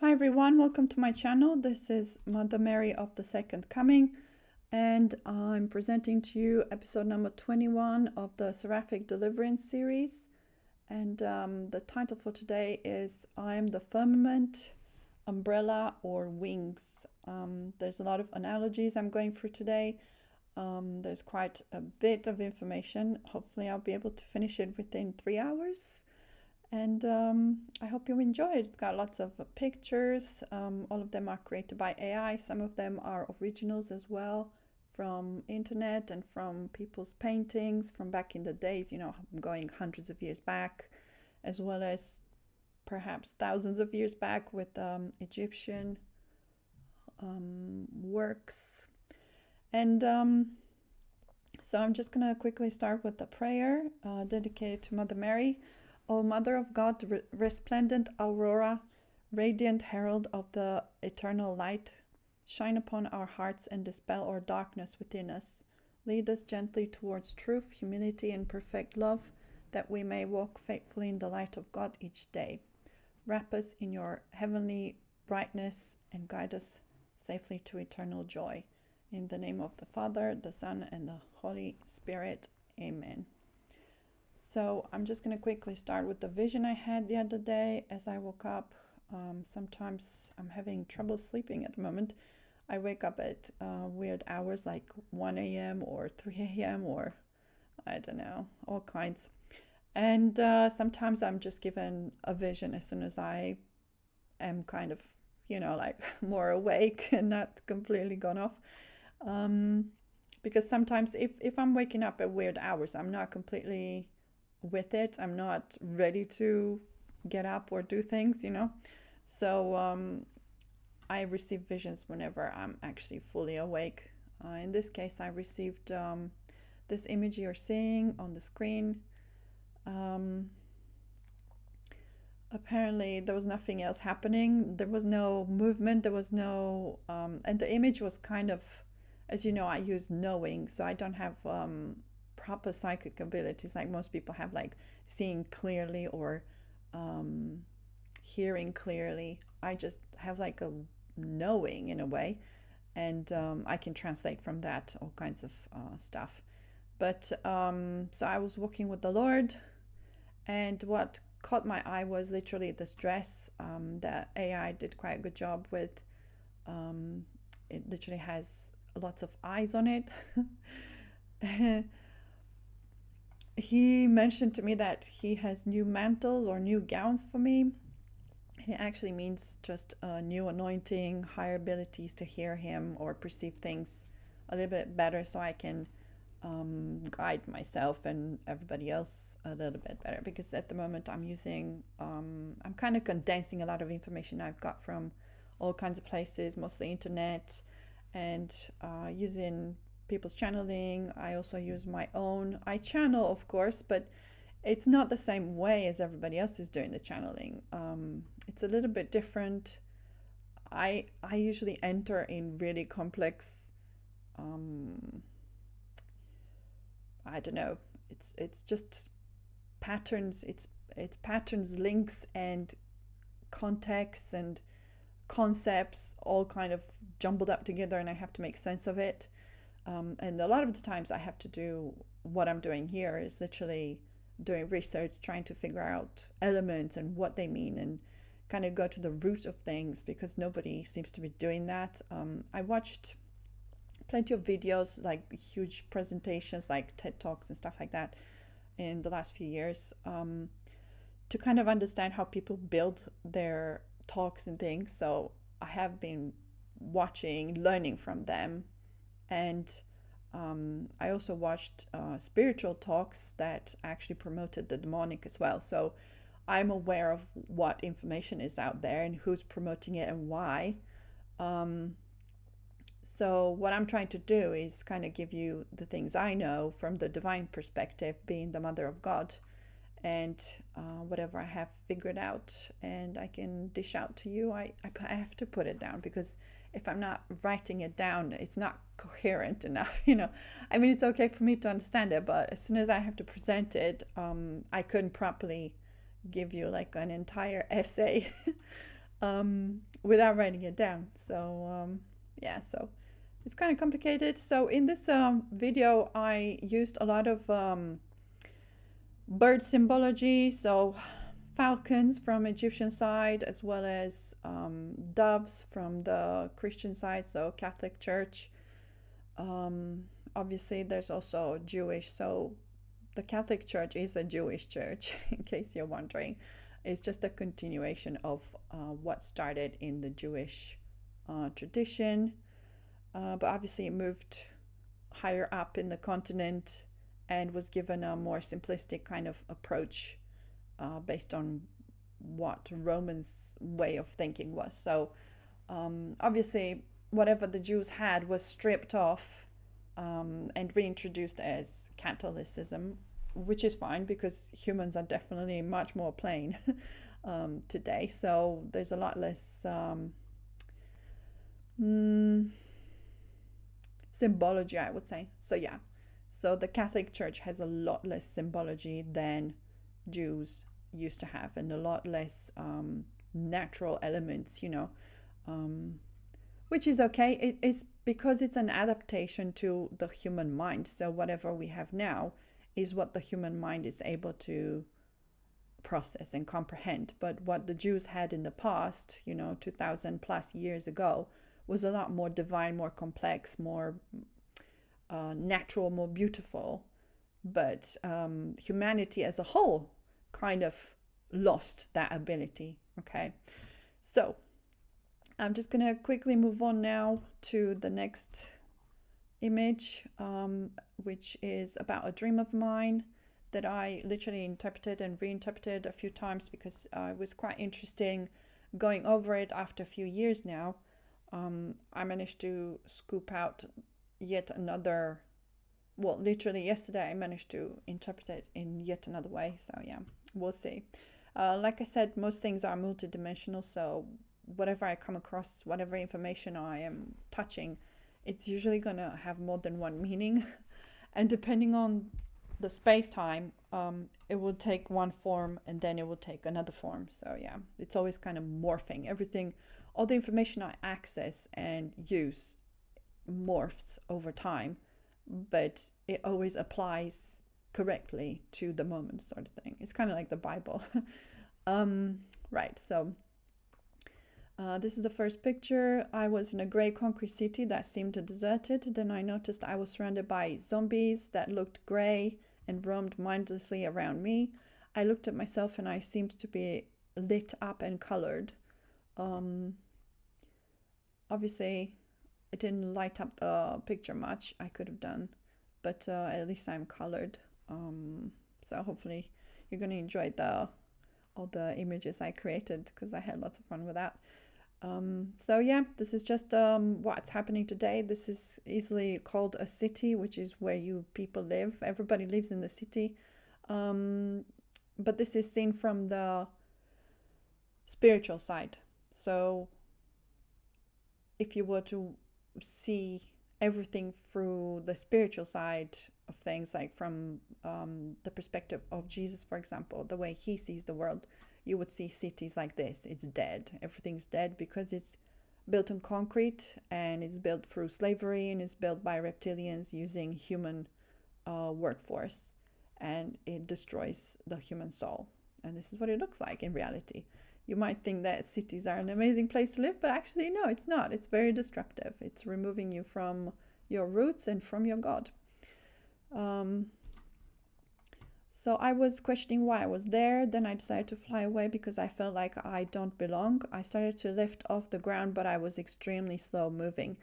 Hi everyone, welcome to my channel. This is Mother Mary of the Second Coming, and I'm presenting to you episode number 21 of the Seraphic Deliverance series. And the title for today is I am the firmament, umbrella, or wings. There's a lot of analogies I'm going through today. There's quite a bit of information. Hopefully I'll be able to finish it within 3 hours. And I hope you enjoy it. It's got lots of pictures. All of them are created by AI. Some of them are originals as well from internet and from people's paintings from back in the days, going hundreds of years back, as well as perhaps thousands of years back with Egyptian works. And so I'm just going to quickly start with the prayer dedicated to Mother Mary. O Mother of God, resplendent aurora, radiant herald of the eternal light, shine upon our hearts and dispel our darkness within us. Lead us gently towards truth, humility, and perfect love, that we may walk faithfully in the light of God each day. Wrap us in your heavenly brightness and guide us safely to eternal joy. In the name of the Father, the Son, and the Holy Spirit. Amen. So I'm just going to quickly start with the vision I had the other day as I woke up. Sometimes I'm having trouble sleeping at the moment. I wake up at weird hours like 1 a.m. or 3 a.m. or I don't know, all kinds. And sometimes I'm just given a vision as soon as I am kind of, like more awake and not completely gone off. Because sometimes if I'm waking up at weird hours, I'm not completely with it. I'm not ready to get up or do things, So I receive visions whenever I'm actually fully awake. In this case, I received this image you're seeing on the screen. Apparently there was nothing else happening. There was no movement. There was no and the image was kind of, as you know, I use knowing, so I don't have proper psychic abilities like most people have, like seeing clearly or hearing clearly. I just have like a knowing in a way, and I can translate from that all kinds of stuff. But so I was walking with the Lord, and what caught my eye was literally this dress that AI did quite a good job with. It literally has lots of eyes on it. He mentioned to me that he has new mantles or new gowns for me. And it actually means just a new anointing, higher abilities to hear him or perceive things a little bit better, so I can guide myself and everybody else a little bit better. Because at the moment I'm kind of condensing a lot of information I've got from all kinds of places, mostly internet, and using people's channeling. I also use my own. I channel, of course, but it's not the same way as everybody else is doing the channeling. It's a little bit different. I usually enter in really complex, I don't know. It's just patterns. It's patterns, links, and contexts and concepts all kind of jumbled up together, and I have to make sense of it. And a lot of the times I have to do what I'm doing here is literally doing research, trying to figure out elements and what they mean, and kind of go to the root of things, because nobody seems to be doing that. I watched plenty of videos, like huge presentations like TED Talks and stuff like that in the last few years, to kind of understand how people build their talks and things. So I have been watching, learning from them. And I also watched spiritual talks that actually promoted the demonic as well. So I'm aware of what information is out there and who's promoting it and why. So what I'm trying to do is kind of give you the things I know from the divine perspective, being the Mother of God, and whatever I have figured out and I can dish out to you, I have to put it down, because if I'm not writing it down, it's not coherent enough. I mean, it's okay for me to understand it, but as soon as I have to present it, I couldn't properly give you like an entire essay. without writing it down. So yeah, so it's kind of complicated. So in this video, I used a lot of bird symbology. So falcons from Egyptian side, as well as doves from the Christian side, so Catholic Church. Obviously, there's also Jewish, so the Catholic Church is a Jewish church, in case you're wondering. It's just a continuation of what started in the Jewish tradition, but obviously it moved higher up in the continent and was given a more simplistic kind of approach based on what Romans' way of thinking was. So obviously, whatever the Jews had was stripped off and reintroduced as Catholicism, which is fine because humans are definitely much more plain today. So there's a lot less symbology, I would say. So yeah, so the Catholic Church has a lot less symbology than Jews used to have, and a lot less natural elements, which is okay. It's because it's an adaptation to the human mind. So whatever we have now is what the human mind is able to process and comprehend. But what the Jews had in the past, 2000 plus years ago, was a lot more divine, more complex, more natural, more beautiful. But humanity as a whole kind of lost that ability. Okay, so I'm just gonna quickly move on now to the next image, which is about a dream of mine that I literally interpreted and reinterpreted a few times because it was quite interesting going over it after a few years now. I managed to scoop out yet another, well, literally yesterday I managed to interpret it in yet another way. So yeah, we'll see. Like I said, most things are multidimensional, so whatever I come across, whatever information I am touching, it's usually going to have more than one meaning. And depending on the space-time, it will take one form and then it will take another form. So yeah, it's always kind of morphing. Everything, all the information I access and use morphs over time, but it always applies correctly to the moment, sort of thing. It's kind of like the Bible. Right, so this is the first picture. I was in a grey concrete city that seemed deserted. Then I noticed I was surrounded by zombies that looked grey and roamed mindlessly around me. I looked at myself and I seemed to be lit up and coloured. Obviously, it didn't light up the picture much. I could have done, but at least I'm coloured. So hopefully you're going to enjoy all the images I created because I had lots of fun with that. So yeah, this is just what's happening today. This is easily called a city, which is where you people live. Everybody lives in the city. But this is seen from the spiritual side. So if you were to see everything through the spiritual side of things, like from the perspective of Jesus, for example, the way he sees the world, you would see cities like this. It's dead. Everything's dead because it's built on concrete and it's built through slavery and it's built by reptilians using human workforce, and it destroys the human soul. And this is what it looks like in reality. You might think that cities are an amazing place to live, but actually, no, it's not. It's very destructive. It's removing you from your roots and from your God. So I was questioning why I was there. Then I decided to fly away because I felt like I don't belong. I started to lift off the ground, but I was extremely slow moving.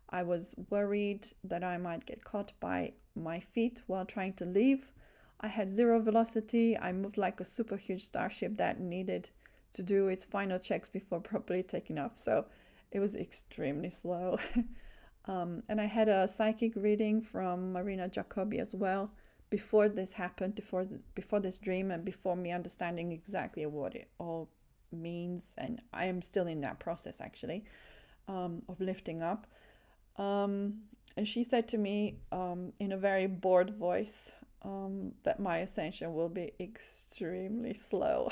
I was worried that I might get caught by my feet while trying to leave. I had zero velocity. I moved like a super huge starship that needed to do its final checks before properly taking off. So it was extremely slow. And I had a psychic reading from Marina Jacobi as well before this happened, before this dream, and before me understanding exactly what it all means. And I am still in that process, actually, of lifting up. And she said to me in a very bored voice that my ascension will be extremely slow.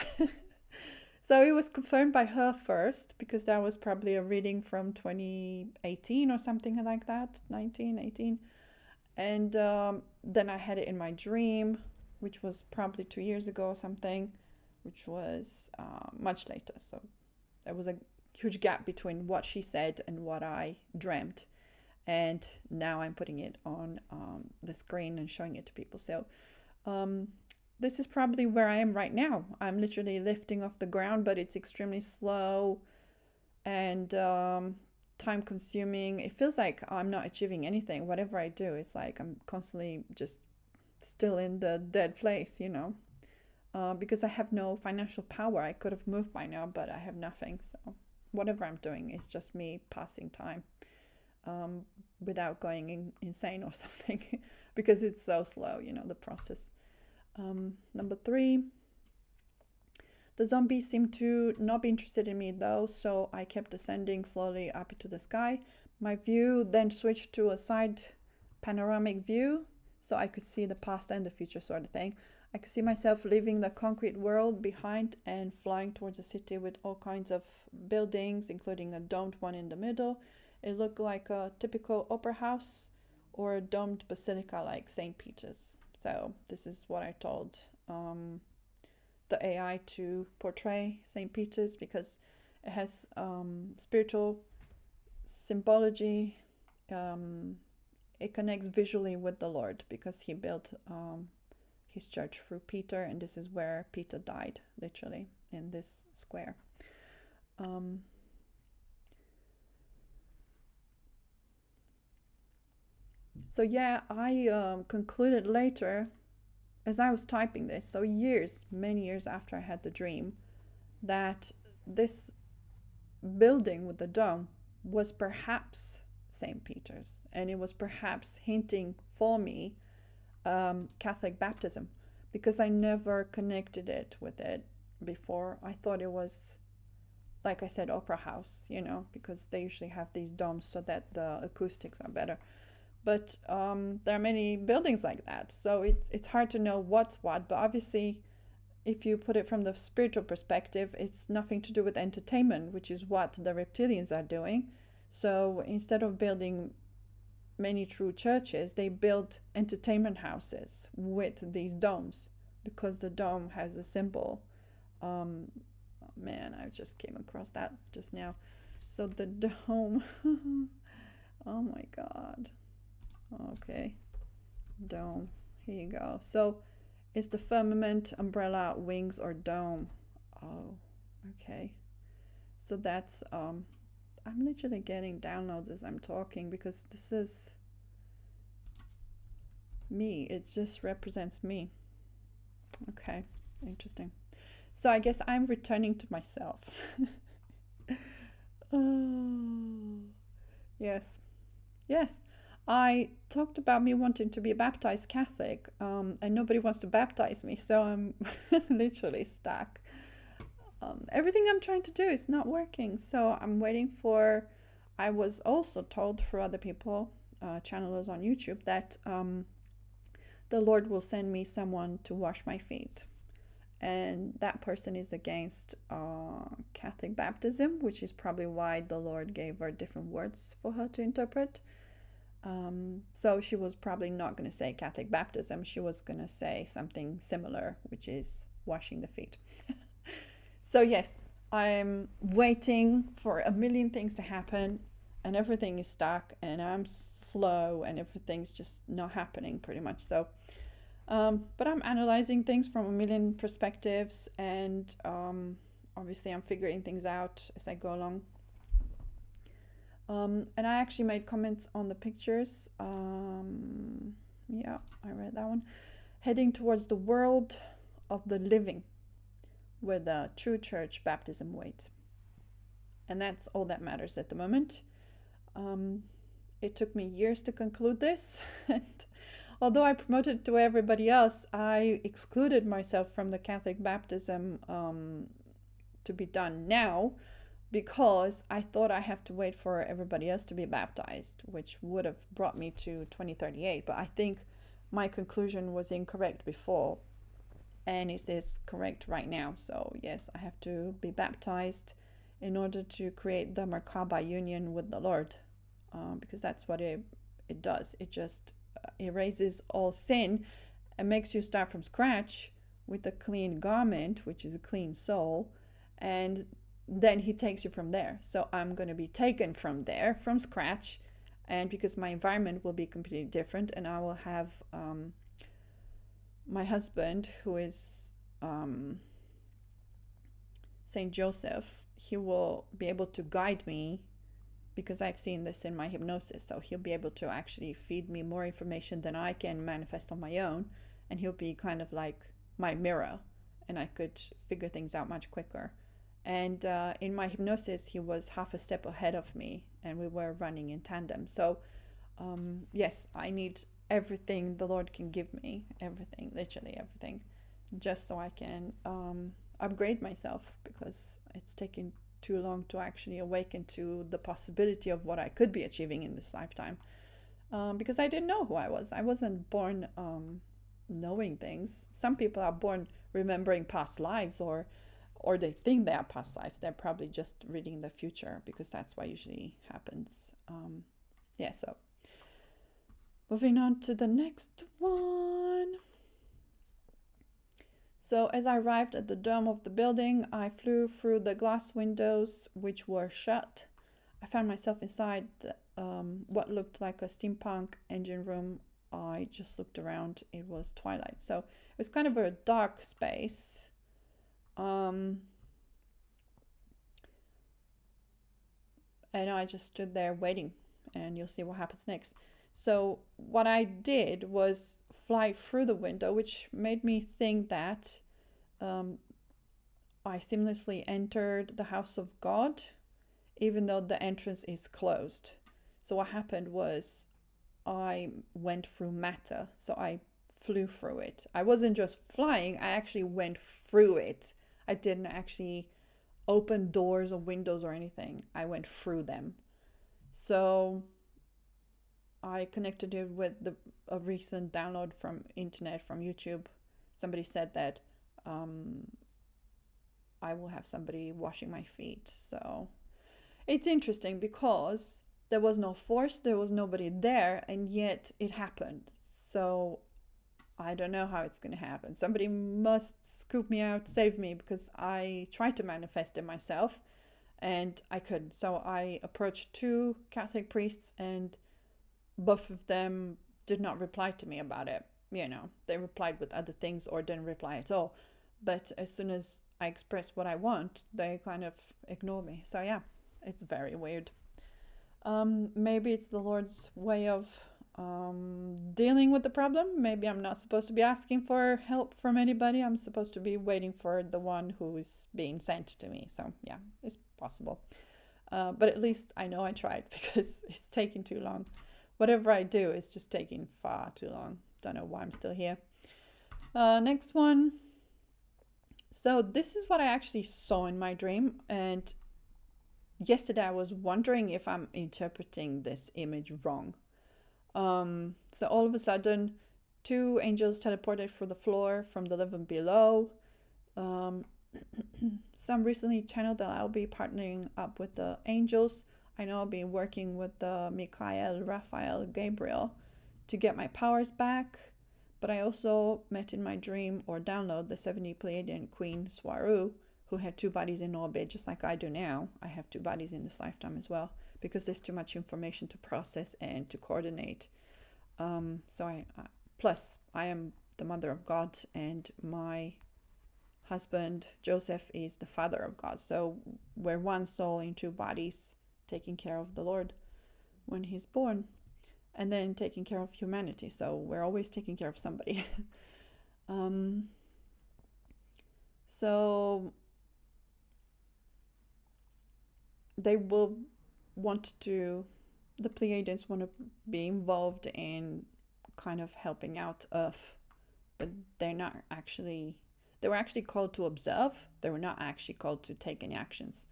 So it was confirmed by her first, because that was probably a reading from 2018 or something like that, 1918. And then I had it in my dream, which was probably 2 years ago or something, which was much later. So there was a huge gap between what she said and what I dreamt. And now I'm putting it on the screen and showing it to people. So this is probably where I am right now. I'm literally lifting off the ground, but it's extremely slow and time consuming. It feels like I'm not achieving anything. Whatever I do, it's like I'm constantly just still in the dead place, because I have no financial power. I could have moved by now, but I have nothing. So whatever I'm doing is just me passing time without going insane or something because it's so slow, the process. Number 3, the zombies seemed to not be interested in me though, so I kept ascending slowly up into the sky. My view then switched to a side panoramic view, so I could see the past and the future sort of thing. I could see myself leaving the concrete world behind and flying towards a city with all kinds of buildings, including a domed one in the middle. It looked like a typical opera house or a domed basilica like St. Peter's. So this is what I told the AI to portray St. Peter's, because it has spiritual symbology. It connects visually with the Lord because he built his church through Peter, and this is where Peter died, literally, in this square. So yeah, I concluded later, as I was typing this, so many years after I had the dream, that this building with the dome was perhaps St. Peter's, and it was perhaps hinting for me Catholic baptism, because I never connected it with it before. I thought it was, like I said, opera house, because they usually have these domes so that the acoustics are better. But there are many buildings like that, so it's hard to know what's what. But obviously, if you put it from the spiritual perspective, it's nothing to do with entertainment, which is what the reptilians are doing. So instead of building many true churches, they build entertainment houses with these domes, because the dome has a symbol. Man, I just came across that just now. So the dome, oh my God. Okay, dome, here you go. So it's the firmament, umbrella, wings, or dome. Oh, okay. So that's I'm literally getting downloads as I'm talking, because this is me. It just represents me. Okay, interesting. So I guess I'm returning to myself. Oh, yes. I talked about me wanting to be a baptized Catholic, and nobody wants to baptize me, so I'm literally stuck. Everything I'm trying to do is not working, so I'm waiting for. I was also told through other people, channelers on YouTube, that the Lord will send me someone to wash my feet, and that person is against Catholic baptism, which is probably why the Lord gave her different words for her to interpret. So she was probably not going to say Catholic baptism. She was going to say something similar, which is washing the feet. So yes, I'm waiting for a million things to happen, and everything is stuck, and I'm slow, and everything's just not happening pretty much. So, but I'm analyzing things from a million perspectives, and obviously I'm figuring things out as I go along. And I actually made comments on the pictures. Yeah, I read that one. Heading towards the world of the living, where the true church baptism waits. And that's all that matters at the moment. It took me years to conclude this. And although I promoted it to everybody else, I excluded myself from the Catholic baptism to be done now, because I thought I have to wait for everybody else to be baptized, which would have brought me to 2038. But I think my conclusion was incorrect before, and it is correct right now. So yes, I have to be baptized in order to create the Merkaba union with the Lord, because that's what it does. It just erases all sin and makes you start from scratch with a clean garment, which is a clean soul, and then he takes you from there. So I'm going to be taken from there, from scratch, and because my environment will be completely different, and I will have my husband, who is Saint Joseph. He will be able to guide me, because I've seen this in my hypnosis. So he'll be able to actually feed me more information than I can manifest on my own, and he'll be kind of like my mirror, and I could figure things out much quicker. And in my hypnosis, he was half a step ahead of me, and we were running in tandem. So yes, I need everything the Lord can give me, everything, literally everything, just so I can upgrade myself, because it's taken too long to actually awaken to the possibility of what I could be achieving in this lifetime, because I didn't know who I was. I wasn't born knowing things. Some people are born remembering past lives, or they think they are past lives. They're probably just reading the future, because that's what usually happens. Yeah, so moving on to the next one. So as I arrived at the dome of the building, I flew through the glass windows, which were shut. I found myself inside what looked like a steampunk engine room. I just looked around. It was twilight, so it was kind of a dark space. And I just stood there waiting, and you'll see what happens next. So what I did was fly through the window, which made me think that I seamlessly entered the house of God, even though the entrance is closed. So what happened was I went through matter, so I flew through it. I wasn't just flying, I actually went through it. I didn't actually open doors or windows or anything. I went through them. So I connected it with a recent download from internet, from YouTube. Somebody said that I will have somebody washing my feet. So it's interesting, because there was no force, there was nobody there, and yet it happened. So I don't know how it's going to happen. Somebody must scoop me out, save me, because I tried to manifest it myself and I couldn't. So I approached 2 Catholic priests, and both of them did not reply to me about it. They replied with other things or didn't reply at all. But as soon as I express what I want, they kind of ignore me. So yeah, it's very weird. Maybe it's the Lord's way of dealing with the problem. Maybe I'm not supposed to be asking for help from anybody. I'm supposed to be waiting for the one who is being sent to me. So yeah, it's possible. But at least I know I tried, because it's taking too long. Whatever I do, it's just taking far too long. Don't know why I'm still here. Next one. So this is what I actually saw in my dream, and yesterday I was wondering if I'm interpreting this image wrong. So all of a sudden, 2 angels teleported through the floor from the level below. Some recently channeled that I'll be partnering up with the angels. I know I'll be working with the Michael, Raphael, Gabriel to get my powers back. But I also met in my dream or download the 70 Pleiadian Queen Swaru, who had 2 bodies in orbit, just like I do now. I have 2 bodies in this lifetime as well, because there's too much information to process and to coordinate. Plus I am the mother of God, and my husband Joseph is the father of God. So we're one soul in 2 bodies, taking care of the Lord when he's born, and then taking care of humanity. So we're always taking care of somebody. So they will want to, the Pleiadians want to be involved in kind of helping out Earth, but they were actually called to observe. They were not actually called to take any actions.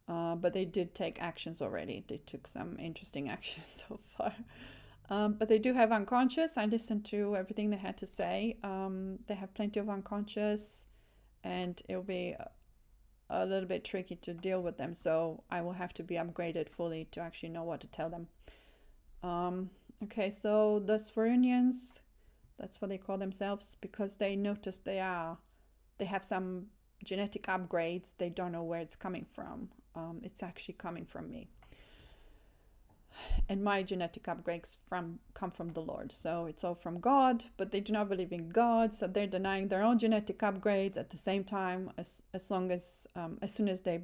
But they did take actions already. They took some interesting actions so far. But they do have unconscious. I listened to everything they had to say. They have plenty of unconscious, and it'll be a little bit tricky to deal with them. So I will have to be upgraded fully to actually know what to tell them. Okay, so the Swerunians, that's what they call themselves, because they notice they have some genetic upgrades. They don't know where it's coming from. It's actually coming from me. And my genetic upgrades come from the Lord. So it's all from God, but they do not believe in God, so they're denying their own genetic upgrades at the same time, as soon as they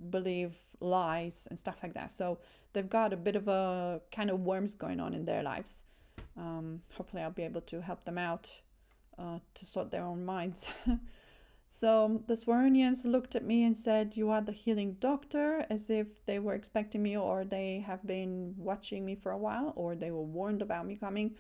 believe lies and stuff like that. So they've got a bit of a kind of worms going on in their lives. Hopefully I'll be able to help them out to sort their own minds. So the Swaronians looked at me and said, "You are the healing doctor," as if they were expecting me, or they have been watching me for a while, or they were warned about me coming.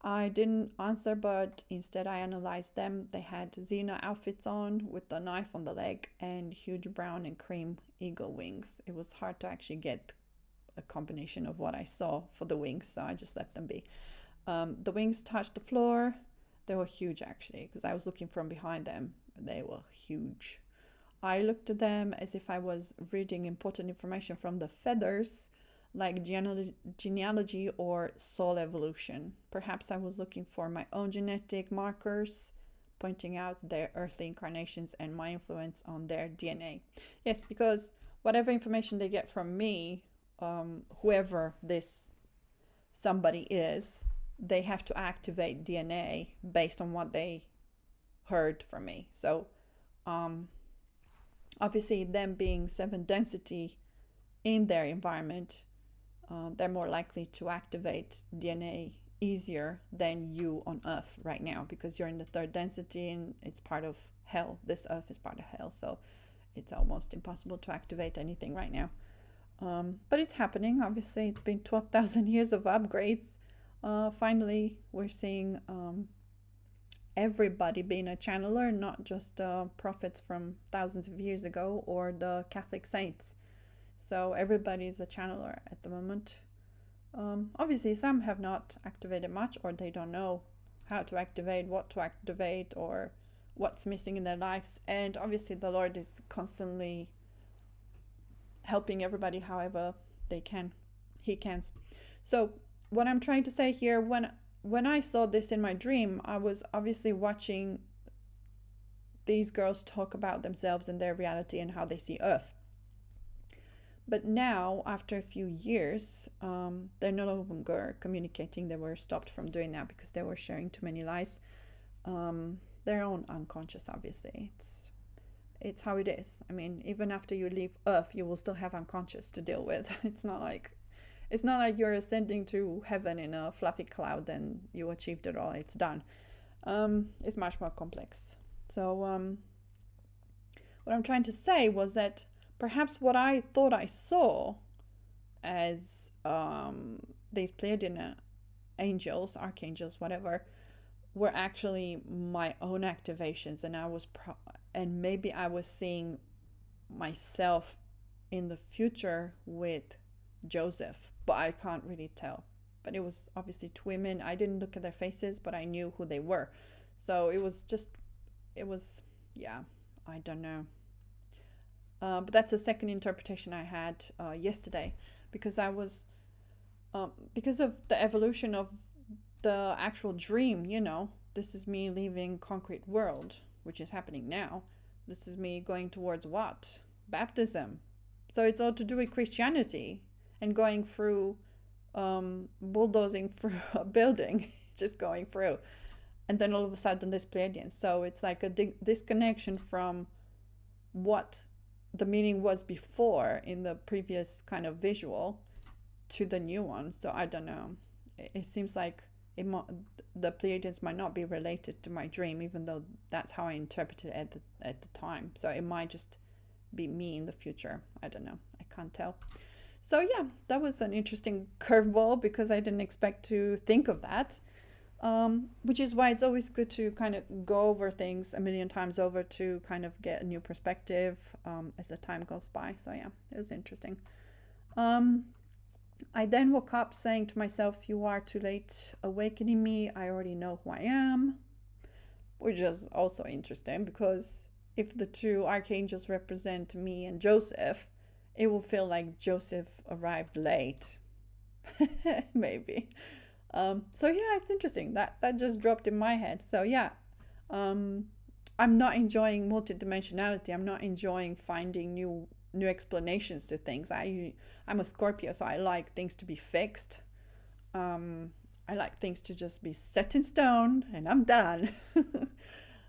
I didn't answer, but instead I analyzed them. They had Xena outfits on with the knife on the leg and huge brown and cream eagle wings. It was hard to actually get a combination of what I saw for the wings, so I just let them be. The wings touched the floor. They were huge, actually, because I was looking from behind them. They were huge. I looked at them as if I was reading important information from the feathers, like genealogy or soul evolution. Perhaps I was looking for my own genetic markers, pointing out their earthly incarnations and my influence on their DNA. Yes, because whatever information they get from me, whoever this somebody is, they have to activate DNA based on what they heard from me. So obviously, them being 7 density in their environment, they're more likely to activate DNA easier than you on Earth right now, because you're in the 3rd density and it's part of hell. This Earth is part of hell, so it's almost impossible to activate anything right now. But it's happening. Obviously, it's been 12,000 years of upgrades. Finally, we're seeing everybody being a channeler, not just prophets from thousands of years ago or the Catholic saints. So everybody is a channeler at the moment. Obviously, some have not activated much, or they don't know how to activate, what to activate, or what's missing in their lives. And obviously, the Lord is constantly helping everybody however they can. He can. So what I'm trying to say here, when I saw this in my dream, I was obviously watching these girls talk about themselves and their reality and how they see Earth. But now, after a few years, they're no longer communicating. They were stopped from doing that because they were sharing too many lies. Their own unconscious, obviously. It's how it is. I mean, even after you leave Earth, you will still have unconscious to deal with. It's not like you're ascending to heaven in a fluffy cloud and you achieved it all. It's done. It's much more complex. So what I'm trying to say was that perhaps what I thought I saw as these Pleiadian angels, archangels, whatever, were actually my own activations, and maybe I was seeing myself in the future with Joseph, but I can't really tell. But it was obviously 2 women. I didn't look at their faces, but I knew who they were. So it was, yeah, I don't know. But that's the second interpretation I had yesterday, because because of the evolution of the actual dream, this is me leaving concrete world, which is happening now. This is me going towards what? Baptism. So it's all to do with Christianity and going through, bulldozing through a building, just going through. And then all of a sudden this Pleiadians. So it's like a disconnection from what the meaning was before in the previous kind of visual to the new one. So I don't know. It seems like the Pleiadians might not be related to my dream, even though that's how I interpreted it at the time. So it might just be me in the future. I don't know. I can't tell. So yeah, that was an interesting curveball, because I didn't expect to think of that. Which is why it's always good to kind of go over things a million times over to kind of get a new perspective as the time goes by. So yeah, it was interesting. I then woke up saying to myself, "You are too late awakening me. I already know who I am," which is also interesting because if the two archangels represent me and Joseph, it will feel like Joseph arrived late. Maybe. So yeah, it's interesting. That just dropped in my head. So yeah, um, I'm not enjoying multidimensionality. I'm not enjoying finding new explanations to things. I'm a Scorpio, so I like things to be fixed. Um, I like things to just be set in stone, and I'm done.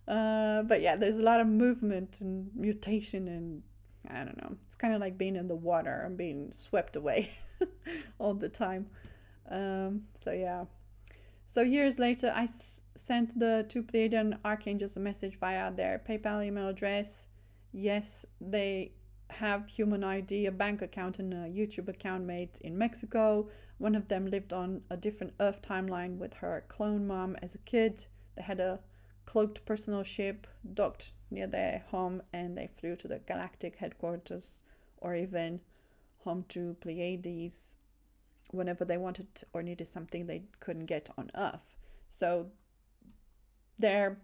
But yeah, there's a lot of movement and mutation, and I don't know. It's kind of like being in the water and being swept away all the time. So yeah. So years later, I sent the two Pleiadian archangels a message via their PayPal email address. Yes, they have human ID, a bank account, and a YouTube account made in Mexico. One of them lived on a different Earth timeline with her clone mom as a kid. They had a cloaked personal ship docked near their home, and they flew to the galactic headquarters or even home to Pleiades whenever they wanted or needed something they couldn't get on Earth. So they're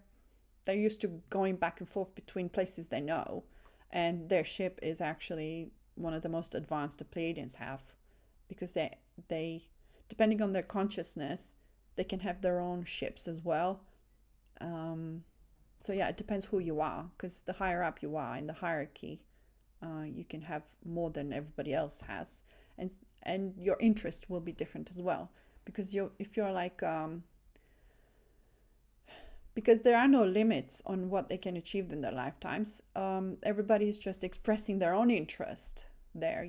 used to going back and forth between places they know, and their ship is actually one of the most advanced the Pleiadians have, because they depending on their consciousness, they can have their own ships as well. So yeah, it depends who you are, because the higher up you are in the hierarchy, you can have more than everybody else has, and your interest will be different as well, because if you're like because there are no limits on what they can achieve in their lifetimes. Everybody's just expressing their own interest there,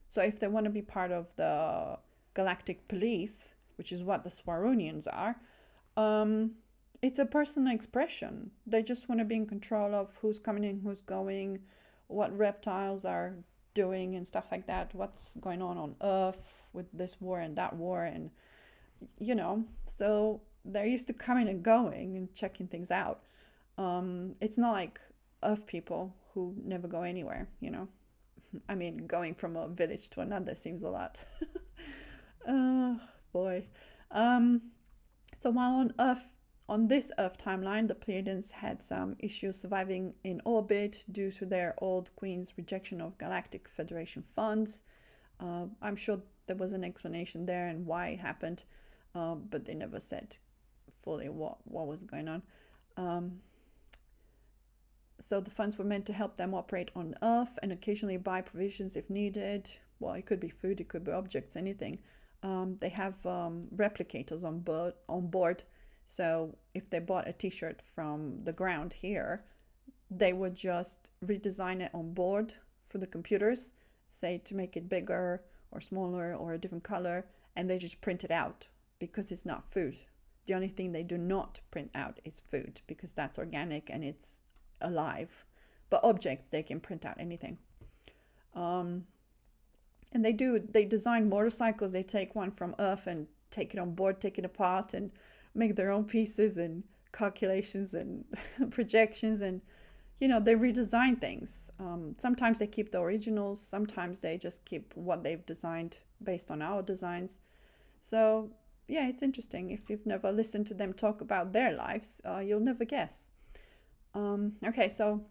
so if they want to be part of the galactic police, which is what the Swarunians are, it's a personal expression. They just want to be in control of who's coming in, who's going, what reptiles are doing and stuff like that, what's going on Earth with this war and that war, and so they're used to coming and going and checking things out. It's not like Earth people who never go anywhere. I mean, going from a village to another seems a lot. Oh boy. So while on this Earth timeline, the Pleiadians had some issues surviving in orbit due to their old queen's rejection of Galactic Federation funds. I'm sure there was an explanation there and why it happened, but they never said fully what was going on. So the funds were meant to help them operate on Earth and occasionally buy provisions if needed. Well, it could be food, it could be objects, anything. They have replicators on board. So if they bought a t-shirt from the ground here, they would just redesign it on board for the computers, say to make it bigger or smaller or a different color, and they just print it out because it's not food. The only thing they do not print out is food, because that's organic and it's alive. But objects, they can print out anything. And they design motorcycles. They take one from Earth and take it on board, take it apart, and make their own pieces and calculations and projections, and they redesign things. Sometimes they keep the originals, sometimes they just keep what they've designed based on our designs. So yeah, it's interesting. If you've never listened to them talk about their lives, you'll never guess. Okay, so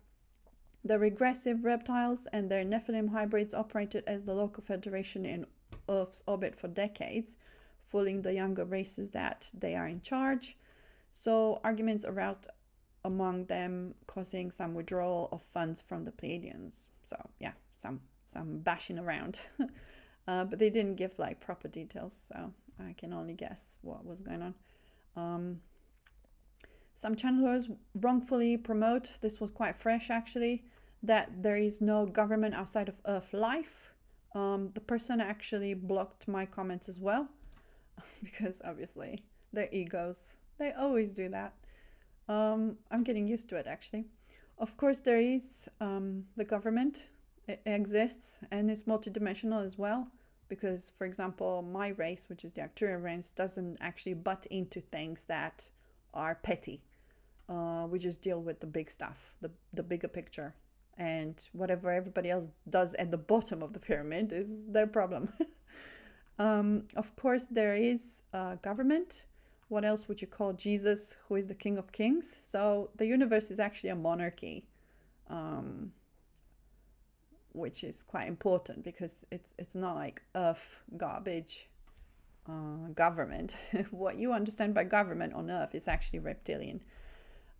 the regressive reptiles and their Nephilim hybrids operated as the local federation in Earth's orbit for decades, fooling the younger races that they are in charge. So arguments aroused among them, causing some withdrawal of funds from the Pleiadians. So yeah, some bashing around. But they didn't give like proper details, so I can only guess what was going on. Some channelers wrongfully promote, this was quite fresh actually, that there is no government outside of Earth life. The person actually blocked my comments as well, because obviously their egos, they always do that. I'm getting used to it actually. Of course there is the government, it exists, and it's multidimensional as well, because for example my race, which is the Arcturian race, doesn't actually butt into things that are petty. We just deal with the big stuff, the bigger picture, and whatever everybody else does at the bottom of the pyramid is their problem. Of course, there is government. What else would you call Jesus, who is the King of Kings? So the universe is actually a monarchy, um, which is quite important because it's not like Earth garbage government. What you understand by government on Earth is actually reptilian,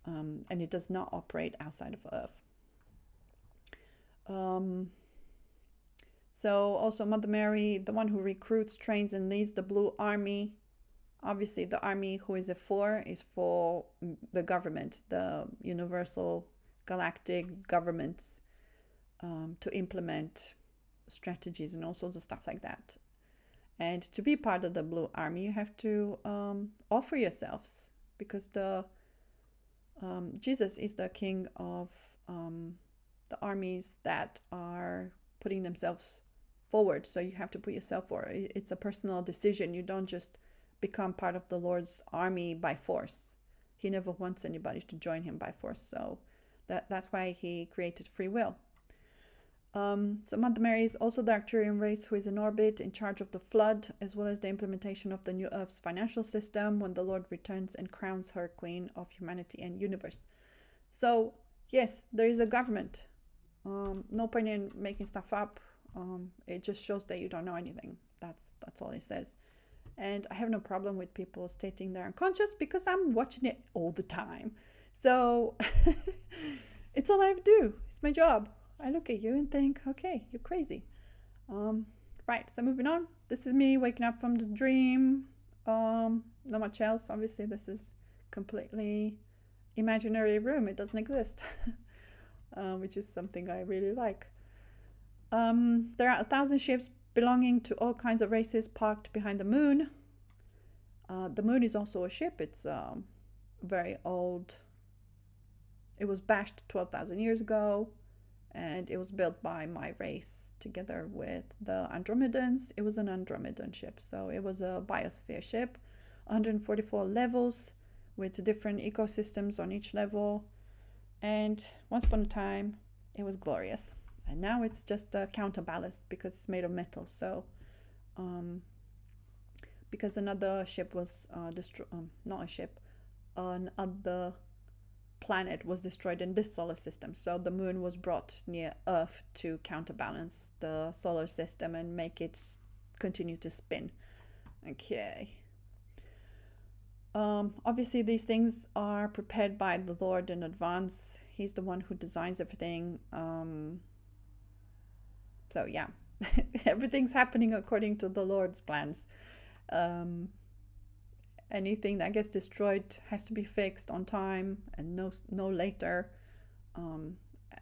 and it does not operate outside of Earth. So also Mother Mary, the one who recruits, trains, and leads the Blue Army. Obviously, the army who is it for is for the government, the universal galactic governments, to implement strategies and all sorts of stuff like that. And to be part of the Blue Army, you have to offer yourselves, because the Jesus is the king of the armies that are putting themselves forward. So you have to put yourself forward. It's a personal decision. You don't just become part of the Lord's army by force. He never wants anybody to join him by force. So that's why he created free will. So Mother Mary is also the Arcturian race who is in orbit, in charge of the flood, as well as the implementation of the new Earth's financial system when the Lord returns and crowns her Queen of Humanity and Universe. So yes, there is a government. No point in making stuff up. It just shows that you don't know anything. That's all it says. And I have no problem with people stating they're unconscious because I'm watching it all the time. So it's all I have to do. It's my job. I look at you and think, okay, you're crazy. Right, so moving on. This is me waking up from the dream. Not much else. Obviously, this is completely imaginary room. It doesn't exist, which is something I really like. There are 1,000 ships belonging to all kinds of races parked behind the moon. The moon is also a ship. It's very old. It was bashed 12,000 years ago, and it was built by my race together with the Andromedans. It was an Andromedan ship, so it was a biosphere ship, 144 levels with different ecosystems on each level. And once upon a time, it was glorious. And now it's just a counterballast because it's made of metal. So, because another ship was destroyed, not a ship, another planet was destroyed in this solar system. So the moon was brought near Earth to counterbalance the solar system and make it continue to spin. Okay. Obviously, these things are prepared by the Lord in advance. He's the one who designs everything. So yeah, everything's happening according to the Lord's plans. Anything that gets destroyed has to be fixed on time and no later,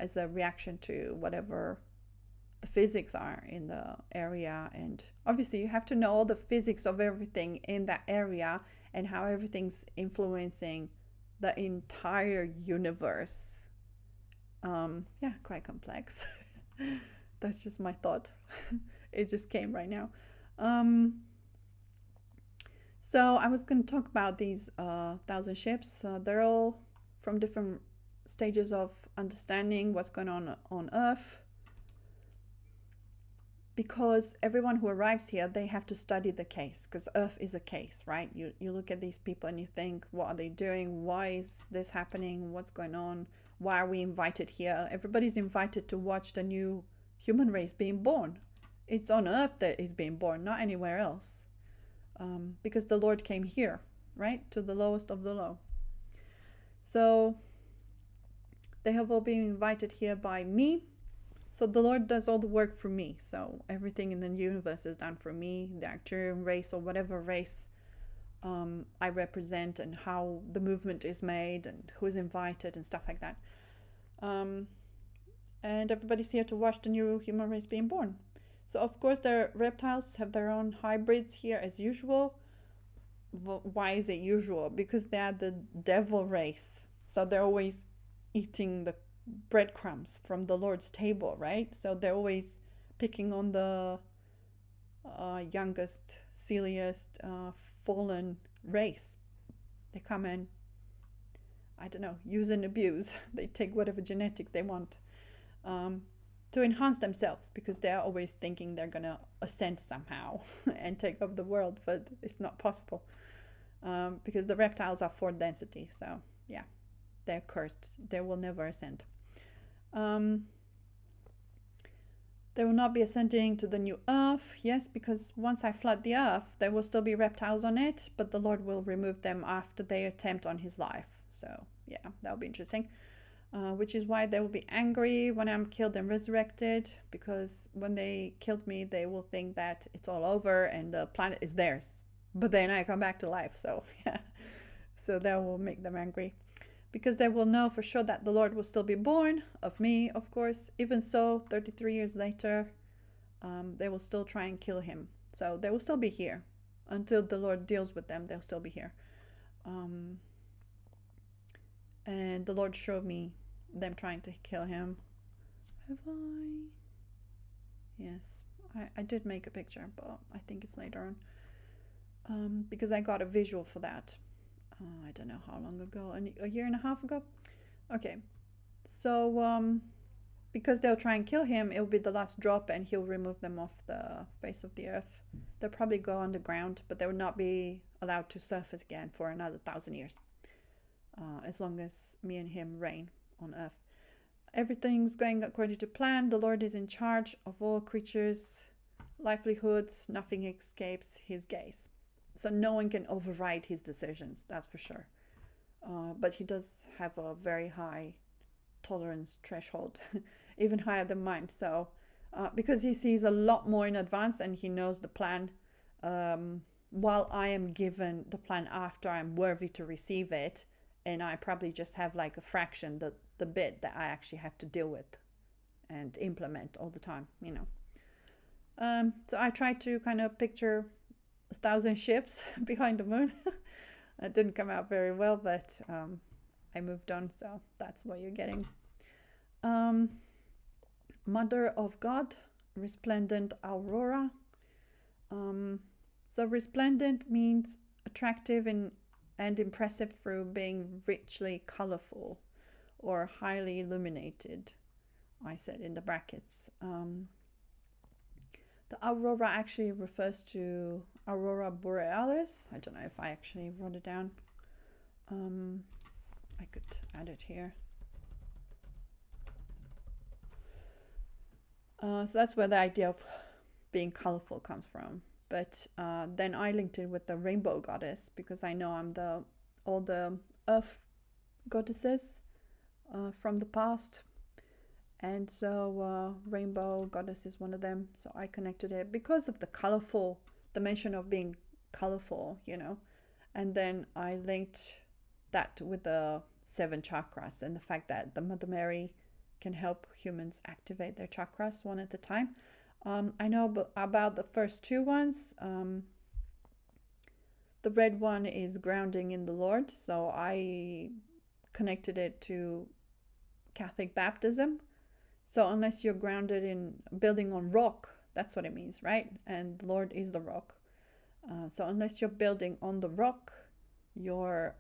as a reaction to whatever the physics are in the area. And obviously you have to know all the physics of everything in that area and how everything's influencing the entire universe. Yeah, quite complex. That's just my thought. It just came right now. So I was going to talk about these 1,000 ships. They're all from different stages of understanding what's going on Earth. Because everyone who arrives here, they have to study the case, because Earth is a case, right? You look at these people and you think, what are they doing? Why is this happening? What's going on? Why are we invited here? Everybody's invited to watch the new human race being born. It's on Earth that is being born, not anywhere else. Because the Lord came here, right? To the lowest of the low. So they have all been invited here by me. So the Lord does all the work for me. So everything in the universe is done for me, the Arcturian race or whatever race I represent, and how the movement is made and who's invited and stuff like that. And everybody's here to watch the new human race being born. So of course the reptiles have their own hybrids here as usual. Why is it usual? Because they are the devil race. So they're always eating the breadcrumbs from the Lord's table, right? So they're always picking on the youngest, silliest, fallen race. They come and, I don't know, use and abuse. They take whatever genetics they want. to enhance themselves, because they're always thinking they're gonna ascend somehow and take over the world, but it's not possible, because the reptiles are 4 density. So yeah, they're cursed. They will never ascend. They will not be ascending to the new earth. Yes, because once I flood the earth, there will still be reptiles on it, but the Lord will remove them after they attempt on his life. So yeah, that'll be interesting. Which is why they will be angry when I'm killed and resurrected, because when they killed me, they will think that it's all over and the planet is theirs. But then I come back to life, so yeah. So that will make them angry, because they will know for sure that the Lord will still be born of me, of course. Even so, 33 years later, they will still try and kill him. So they will still be here until the Lord deals with them. They'll still be here. And the Lord showed me them trying to kill him. Have I? Yes, I did make a picture, but I think it's later on, because I got a visual for that. I don't know how long ago, a year and a half ago. Okay, so because they'll try and kill him, it'll be the last drop and he'll remove them off the face of the earth. They'll probably go underground, but they will not be allowed to surface again for another 1,000 years, as long as me and him reign on earth. Everything's going according to plan. The Lord is in charge of all creatures' livelihoods. Nothing escapes his gaze. So no one can override his decisions, that's for sure. But he does have a very high tolerance threshold, even higher than mine. So because he sees a lot more in advance and he knows the plan, while I am given the plan after I'm worthy to receive it, and I probably just have like a fraction, the bit that I actually have to deal with and implement all the time, you know. So I tried to kind of picture 1,000 ships behind the moon. It didn't come out very well, but I moved on, so that's what you're getting. Mother of God, resplendent aurora. So resplendent means attractive and impressive through being richly colorful or highly illuminated. I said in the brackets. The aurora actually refers to aurora borealis. I don't know if I actually wrote it down. I could add it here. So that's where the idea of being colorful comes from. But then I linked it with the rainbow goddess, because I know I'm all the earth goddesses from the past. And so rainbow goddess is one of them. So I connected it because of the colorful, the mention of being colorful, you know. And then I linked that with the 7 chakras and the fact that the Mother Mary can help humans activate their chakras one at a time. I know about the first 2 ones. The red one is grounding in the Lord. So I connected it to Catholic baptism. So unless you're grounded in building on rock, that's what it means, right? And the Lord is the rock. So unless you're building on the rock, you're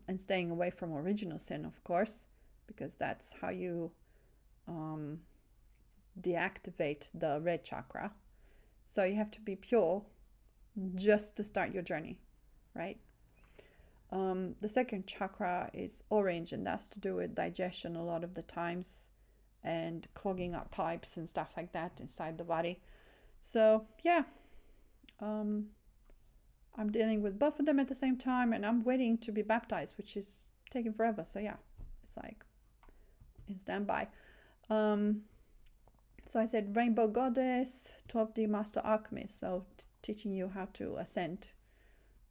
and staying away from original sin, of course, because that's how you deactivate the red chakra. So you have to be pure just to start your journey, right? The second chakra is orange, and that's to do with digestion a lot of the times, and clogging up pipes and stuff like that inside the body. So yeah, I'm dealing with both of them at the same time, and I'm waiting to be baptized, which is taking forever. So yeah, it's like in standby. So I said rainbow goddess, 12D master alchemist, so teaching you how to ascend.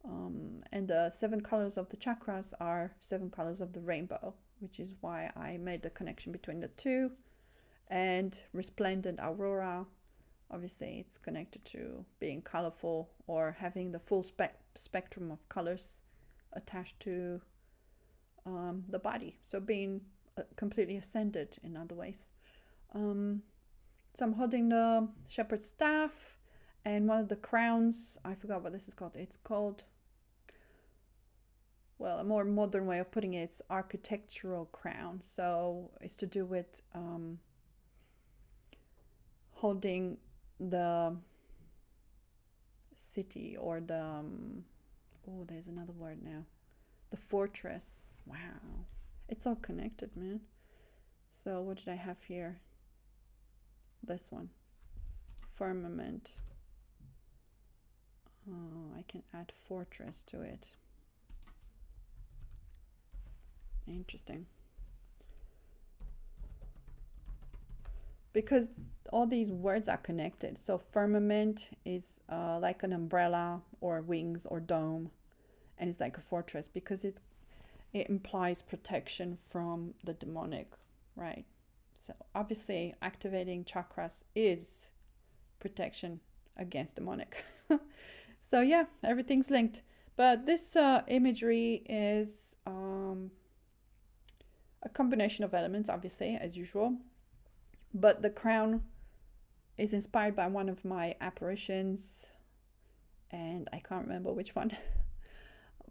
And the 7 colors of the chakras are 7 colors of the rainbow, which is why I made the connection between the 2. And resplendent aurora, obviously it's connected to being colorful or having the full spectrum of colors attached to the body. So being completely ascended in other ways. So I'm holding the shepherd's staff, and one of the crowns, I forgot what this is called. It's called, well, a more modern way of putting it, it's architectural crown. So it's to do with holding the city or the oh, there's another word now, the fortress. Wow, it's all connected, man. So what did I have here? This one, firmament. Oh, I can add fortress to it. Interesting. Because all these words are connected. So firmament is like an umbrella or wings or dome, and it's like a fortress because it implies protection from the demonic, right? So obviously activating chakras is protection against demonic. So yeah, everything's linked. But this imagery is a combination of elements, obviously, as usual. But the crown is inspired by one of my apparitions, and I can't remember which one.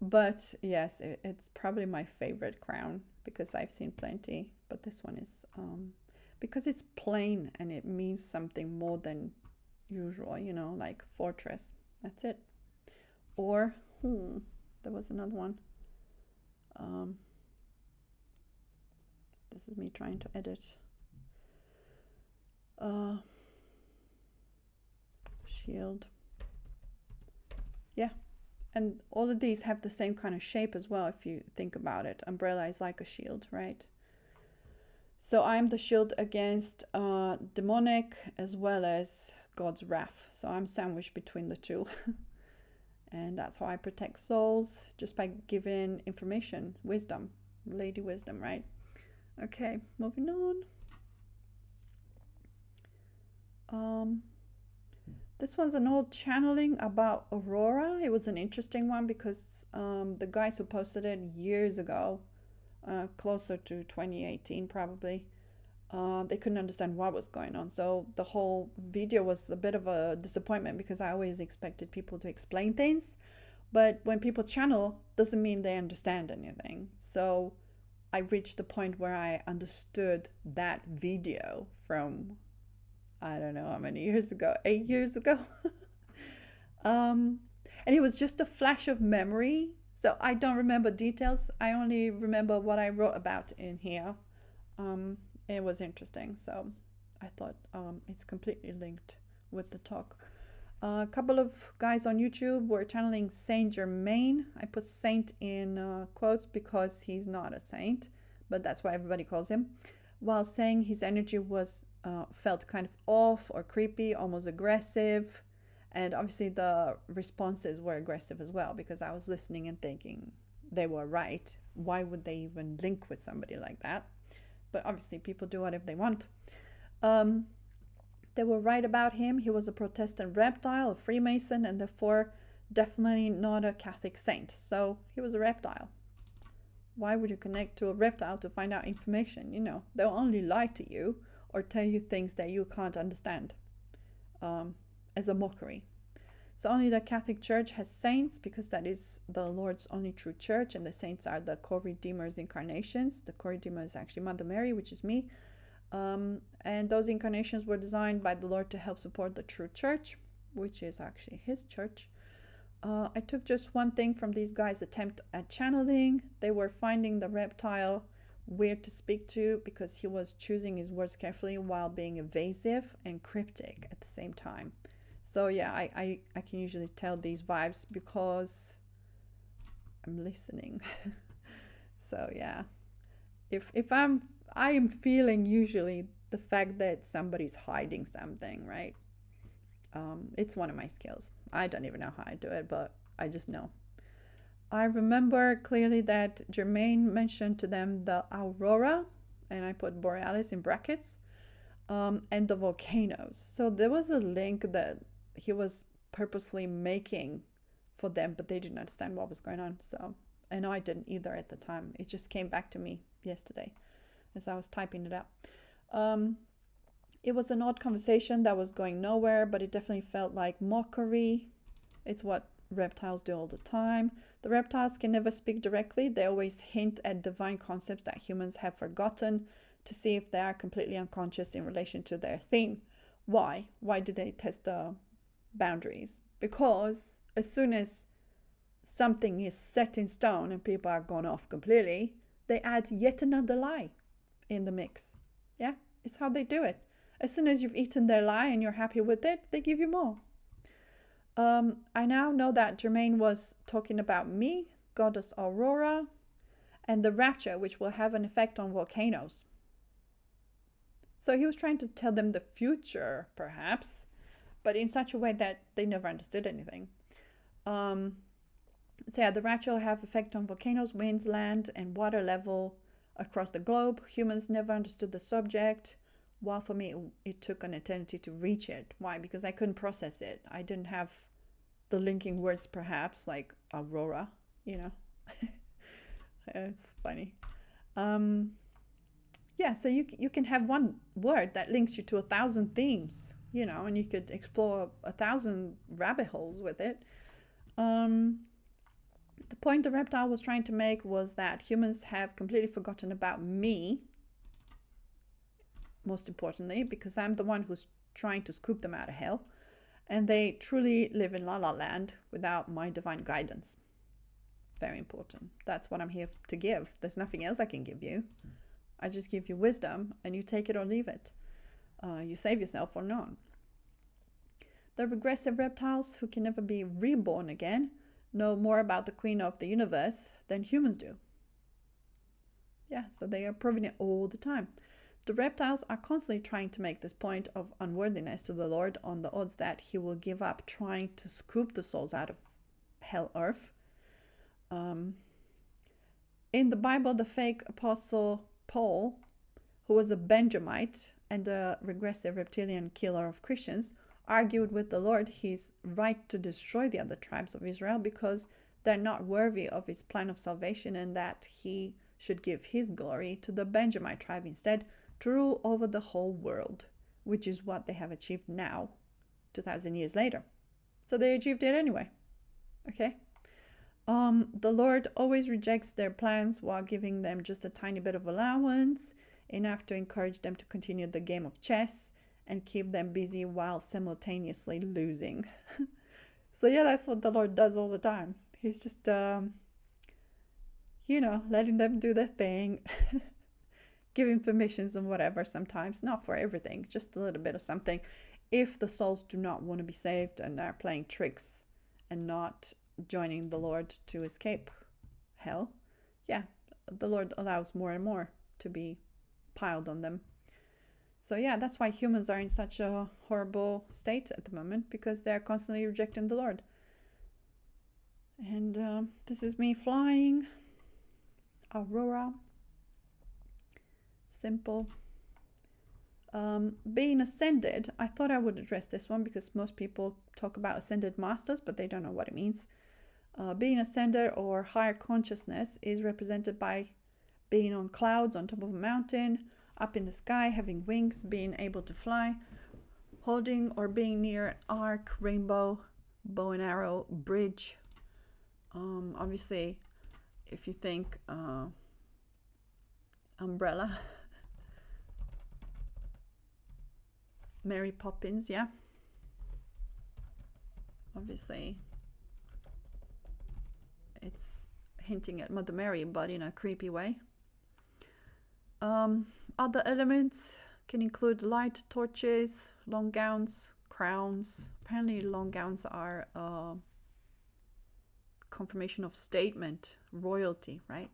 But yes, it's probably my favorite crown because I've seen plenty. But this one is because it's plain and it means something more than usual, you know, like fortress. That's it. Or there was another one. This is me trying to edit. Shield. Yeah, and all of these have the same kind of shape as well if you think about it. Umbrella is like a shield, right? So I'm the shield against demonic as well as God's wrath. So I'm sandwiched between the two. And that's how I protect souls, just by giving information, wisdom, lady wisdom, right? Okay, moving on. This one's an old channeling about Aurora. It was an interesting one because the guys who posted it years ago, closer to 2018 probably, they couldn't understand what was going on. So the whole video was a bit of a disappointment because I always expected people to explain things. But when people channel, doesn't mean they understand anything. So I reached the point where I understood that video from, I don't know how many years ago, 8 years ago. And it was just a flash of memory. So I don't remember details. I only remember what I wrote about in here. It was interesting. So I thought it's completely linked with the talk. A couple of guys on YouTube were channeling Saint Germain. I put saint in quotes because he's not a saint, but that's what everybody calls him. While saying his energy was felt kind of off or creepy, almost aggressive. And obviously the responses were aggressive as well because I was listening and thinking they were right. Why would they even link with somebody like that? But obviously people do whatever they want. They were right about him. He was a Protestant reptile, a Freemason, and therefore definitely not a Catholic saint. So he was a reptile. Why would you connect to a reptile to find out information? You know, they'll only lie to you or tell you things that you can't understand as a mockery. So only the Catholic Church has saints because that is the Lord's only true church, and the saints are the co-redeemers incarnations. The co-redeemer is actually Mother Mary, which is me. And those incarnations were designed by the Lord to help support the true church, which is actually his church. I took just one thing from these guys' attempt at channeling. They were finding the reptile weird to speak to because he was choosing his words carefully while being evasive and cryptic at the same time. So yeah, I can usually tell these vibes because I'm listening. So yeah, if I am feeling usually the fact that somebody's hiding something, right? It's one of my skills. I don't even know how I do it, but I just know. I remember clearly that Germain mentioned to them the aurora, and I put borealis in brackets, and the volcanoes. So there was a link that he was purposely making for them, but they didn't understand what was going on. So, and I didn't either at the time. It just came back to me yesterday as I was typing it out. It was an odd conversation that was going nowhere, but it definitely felt like mockery. It's what reptiles do all the time. The reptiles can never speak directly. They always hint at divine concepts that humans have forgotten to see if they are completely unconscious in relation to their theme. Why? Why do they test the boundaries? Because as soon as something is set in stone and people are gone off completely, they add yet another lie in the mix. Yeah, it's how they do it. As soon as you've eaten their lie and you're happy with it, they give you more. I now know that Jermaine was talking about me, goddess Aurora, and the rapture, which will have an effect on volcanoes. So he was trying to tell them the future, perhaps, but in such a way that they never understood anything. So yeah, the rapture will have effect on volcanoes, winds, land, and water level across the globe. Humans never understood the subject, while for me it took an eternity to reach it. Why? Because I couldn't process it. I didn't have the linking words, perhaps, like Aurora, you know. It's funny. Yeah, so you can have one word that links you to 1,000 themes, you know, and you could explore 1,000 rabbit holes with it. The point the reptile was trying to make was that humans have completely forgotten about me, most importantly, because I'm the one who's trying to scoop them out of hell, and they truly live in La La Land without my divine guidance. Very important. That's what I'm here to give. There's nothing else I can give you. I just give you wisdom, and you take it or leave it. You save yourself or not. The regressive reptiles, who can never be reborn again, know more about the queen of the universe than humans do. Yeah, so they are proving it all the time. The reptiles are constantly trying to make this point of unworthiness to the Lord on the odds that he will give up trying to scoop the souls out of hell earth. In the Bible, the fake apostle Paul, who was a Benjamite and a regressive reptilian killer of Christians, argued with the Lord his right to destroy the other tribes of Israel because they're not worthy of his plan of salvation, and that he should give his glory to the Benjamite tribe instead to rule over the whole world, which is what they have achieved now, 2,000 years later. So they achieved it anyway. Okay? The Lord always rejects their plans while giving them just a tiny bit of allowance, enough to encourage them to continue the game of chess and keep them busy while simultaneously losing. So yeah, that's what the Lord does all the time. He's just, letting them do their thing, giving permissions and whatever sometimes, not for everything, just a little bit of something. If the souls do not want to be saved and are playing tricks and not joining the Lord to escape hell, yeah, the Lord allows more and more to be piled on them. So yeah, that's why humans are in such a horrible state at the moment, because they're constantly rejecting the Lord. And this is me flying. Aurora. Simple. Being ascended, I thought I would address this one because most people talk about ascended masters, but they don't know what it means. Being ascended or higher consciousness is represented by being on clouds on top of a mountain, up in the sky, having wings, being able to fly, holding or being near an arc, rainbow, bow and arrow, bridge. Obviously, if you think umbrella, Mary Poppins, yeah. Obviously, it's hinting at Mother Mary, but in a creepy way. Other elements can include light, torches, long gowns, crowns. Apparently long gowns are confirmation of statement, royalty, right?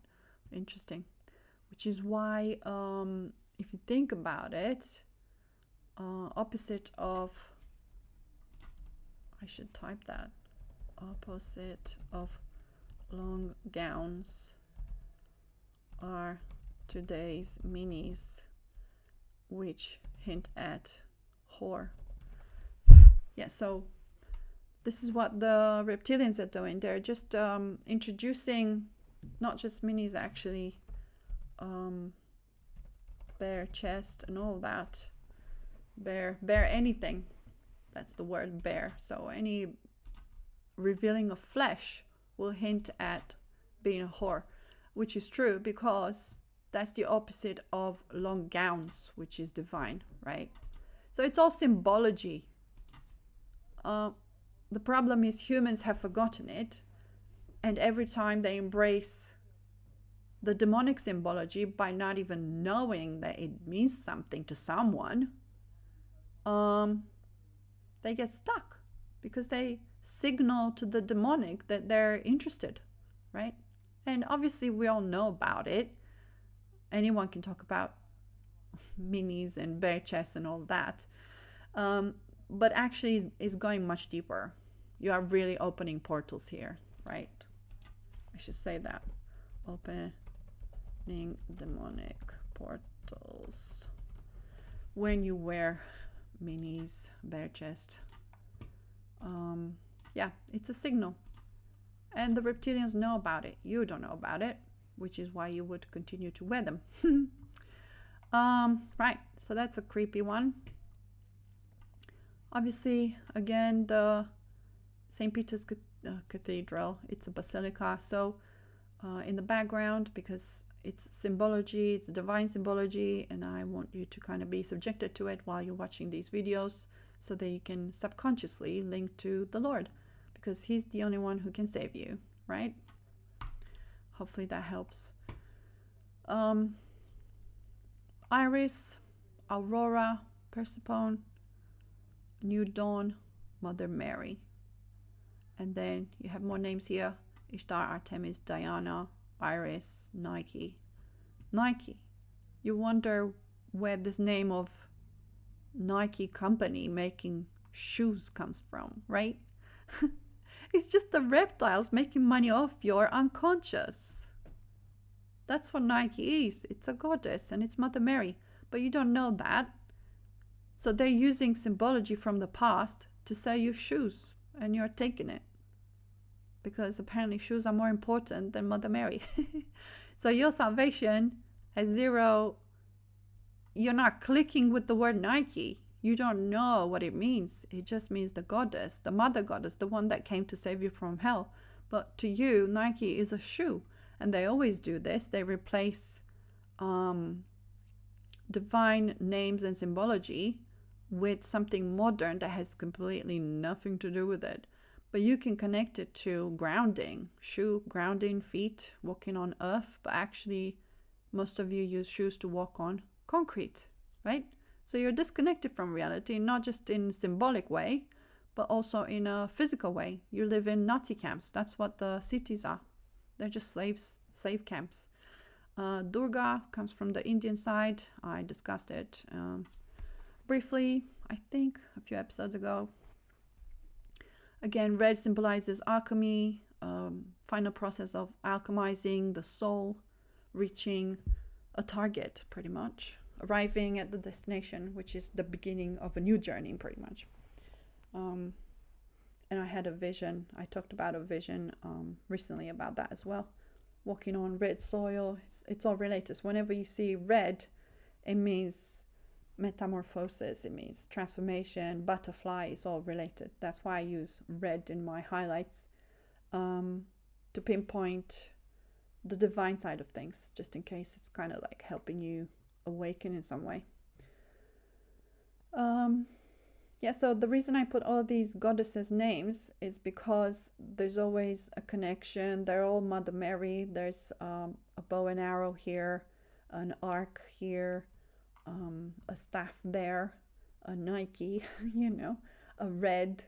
Interesting. Which is why, if you think about it, opposite of, I should type that, opposite of long gowns are today's minis, which hint at whore. Yeah, so this is what the reptilians are doing. They're just introducing not just minis, actually, bare chest and all that. Bare anything. That's the word, bare. So any revealing of flesh will hint at being a whore, which is true because that's the opposite of long gowns, which is divine, right? So it's all symbology. The problem is humans have forgotten it, and every time they embrace the demonic symbology by not even knowing that it means something to someone, they get stuck because they signal to the demonic that they're interested, right? And obviously we all know about it. Anyone can talk about minis and bare chests and all that. But actually it's going much deeper. You are really opening portals here, right? I should say that. Opening demonic portals. When you wear minis, bare chest. Yeah, it's a signal. And the reptilians know about it. You don't know about it, which is why you would continue to wear them. Right, so that's a creepy one. Obviously, again, the St. Peter's Cathedral, it's a basilica. So in the background, because it's symbology, it's divine symbology, and I want you to kind of be subjected to it while you're watching these videos so that you can subconsciously link to the Lord, because he's the only one who can save you, right? Hopefully that helps. Iris, Aurora, Persephone, New Dawn, Mother Mary. And then you have more names here: Ishtar, Artemis, Diana, Iris, Nike. Nike. You wonder where this name of Nike company making shoes comes from, right? It's just the reptiles making money off your unconscious. That's what Nike is. It's a goddess and it's Mother Mary. But you don't know that. So they're using symbology from the past to sell you shoes, and you're taking it. Because apparently shoes are more important than Mother Mary. So your salvation has zero. You're not clicking with the word Nike. You don't know what it means. It just means the goddess, the mother goddess, the one that came to save you from hell. But to you, Nike is a shoe. And they always do this. They replace divine names and symbology with something modern that has completely nothing to do with it. But you can connect it to grounding, shoe, grounding, feet, walking on earth. But actually, most of you use shoes to walk on concrete, right? So you're disconnected from reality, not just in a symbolic way, but also in a physical way. You live in Nazi camps. That's what the cities are. They're just slave camps. Durga comes from the Indian side. I discussed it briefly, I think, a few episodes ago. Again, red symbolizes alchemy, final process of alchemizing the soul, reaching a target, pretty much, arriving at the destination, which is the beginning of a new journey, pretty much. And I had a vision. I talked about a vision recently about that as well. Walking on red soil. It's all related. So whenever you see red, it means metamorphosis. It means transformation, butterfly. It's all related. That's why I use red in my highlights to pinpoint the divine side of things, just in case it's kind of like helping you awaken in some way. Yeah, so the reason I put all these goddesses' names is because there's always a connection. They're all Mother Mary. There's a bow and arrow here, an arc here, a staff there, a Nike, a red.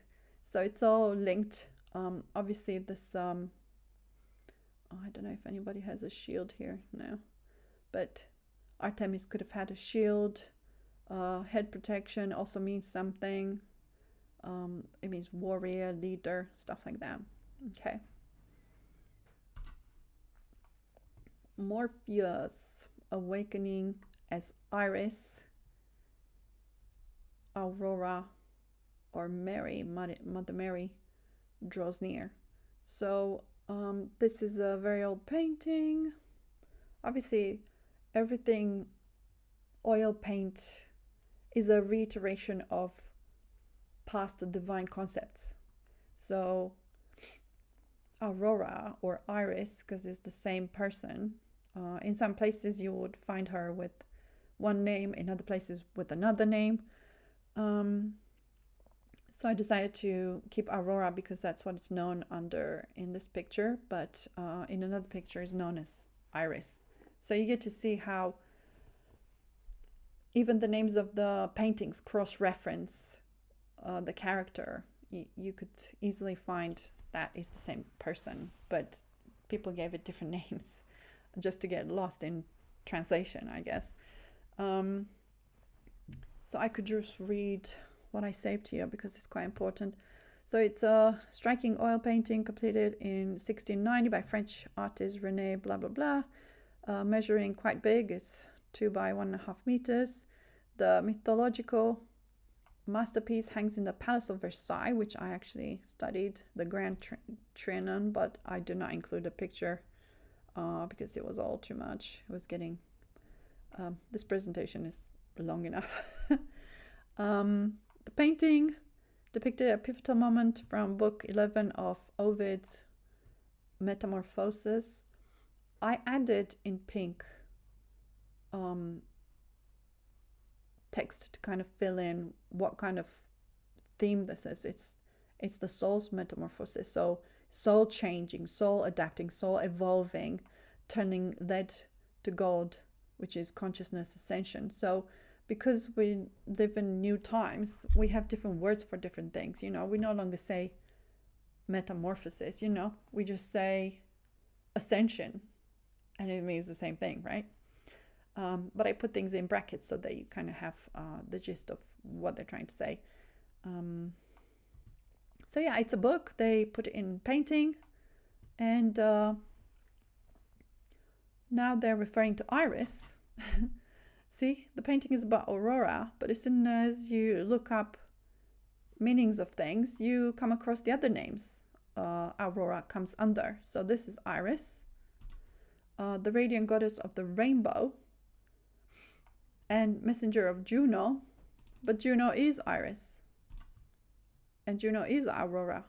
So it's all linked. Obviously this, I don't know if anybody has a shield here. No. But Artemis could have had a shield. Head protection also means something. It means warrior, leader, stuff like that. Okay. Morpheus, awakening as Iris, Aurora, or Mary, Mother Mary, draws near. So this is a very old painting. Obviously, everything oil paint is a reiteration of past divine concepts. So Aurora or Iris, because it's the same person, in some places you would find her with one name, in other places with another name. Um, so I decided to keep Aurora because that's what it's known under in this picture, but in another picture is known as Iris. So you get to see how even the names of the paintings cross-reference the character. You could easily find that is the same person, but people gave it different names just to get lost in translation, I guess. So I could just read what I saved here because it's quite important. So it's a striking oil painting completed in 1690 by French artist René blah blah blah, measuring quite big. It's 2 by 1.5 meters. The mythological masterpiece hangs in the Palace of Versailles, which I actually studied the Grand Trianon, but I did not include a picture because it was all too much. It was getting this presentation is long enough. The painting depicted a pivotal moment from book 11 of Ovid's Metamorphoses. I added in pink text to kind of fill in what kind of theme this is. It's the soul's metamorphosis. So soul changing, soul adapting, soul evolving, turning lead to gold, which is consciousness ascension. So because we live in new times, we have different words for different things. We no longer say metamorphosis, we just say ascension, and it means the same thing, right? But I put things in brackets so that you kind of have the gist of what they're trying to say. So yeah, it's a book. They put it in painting, and now they're referring to Iris. See, the painting is about Aurora, but as soon as you look up meanings of things, you come across the other names Aurora comes under. So this is Iris, the radiant goddess of the rainbow, and messenger of Juno, but Juno is Iris, and Juno is Aurora,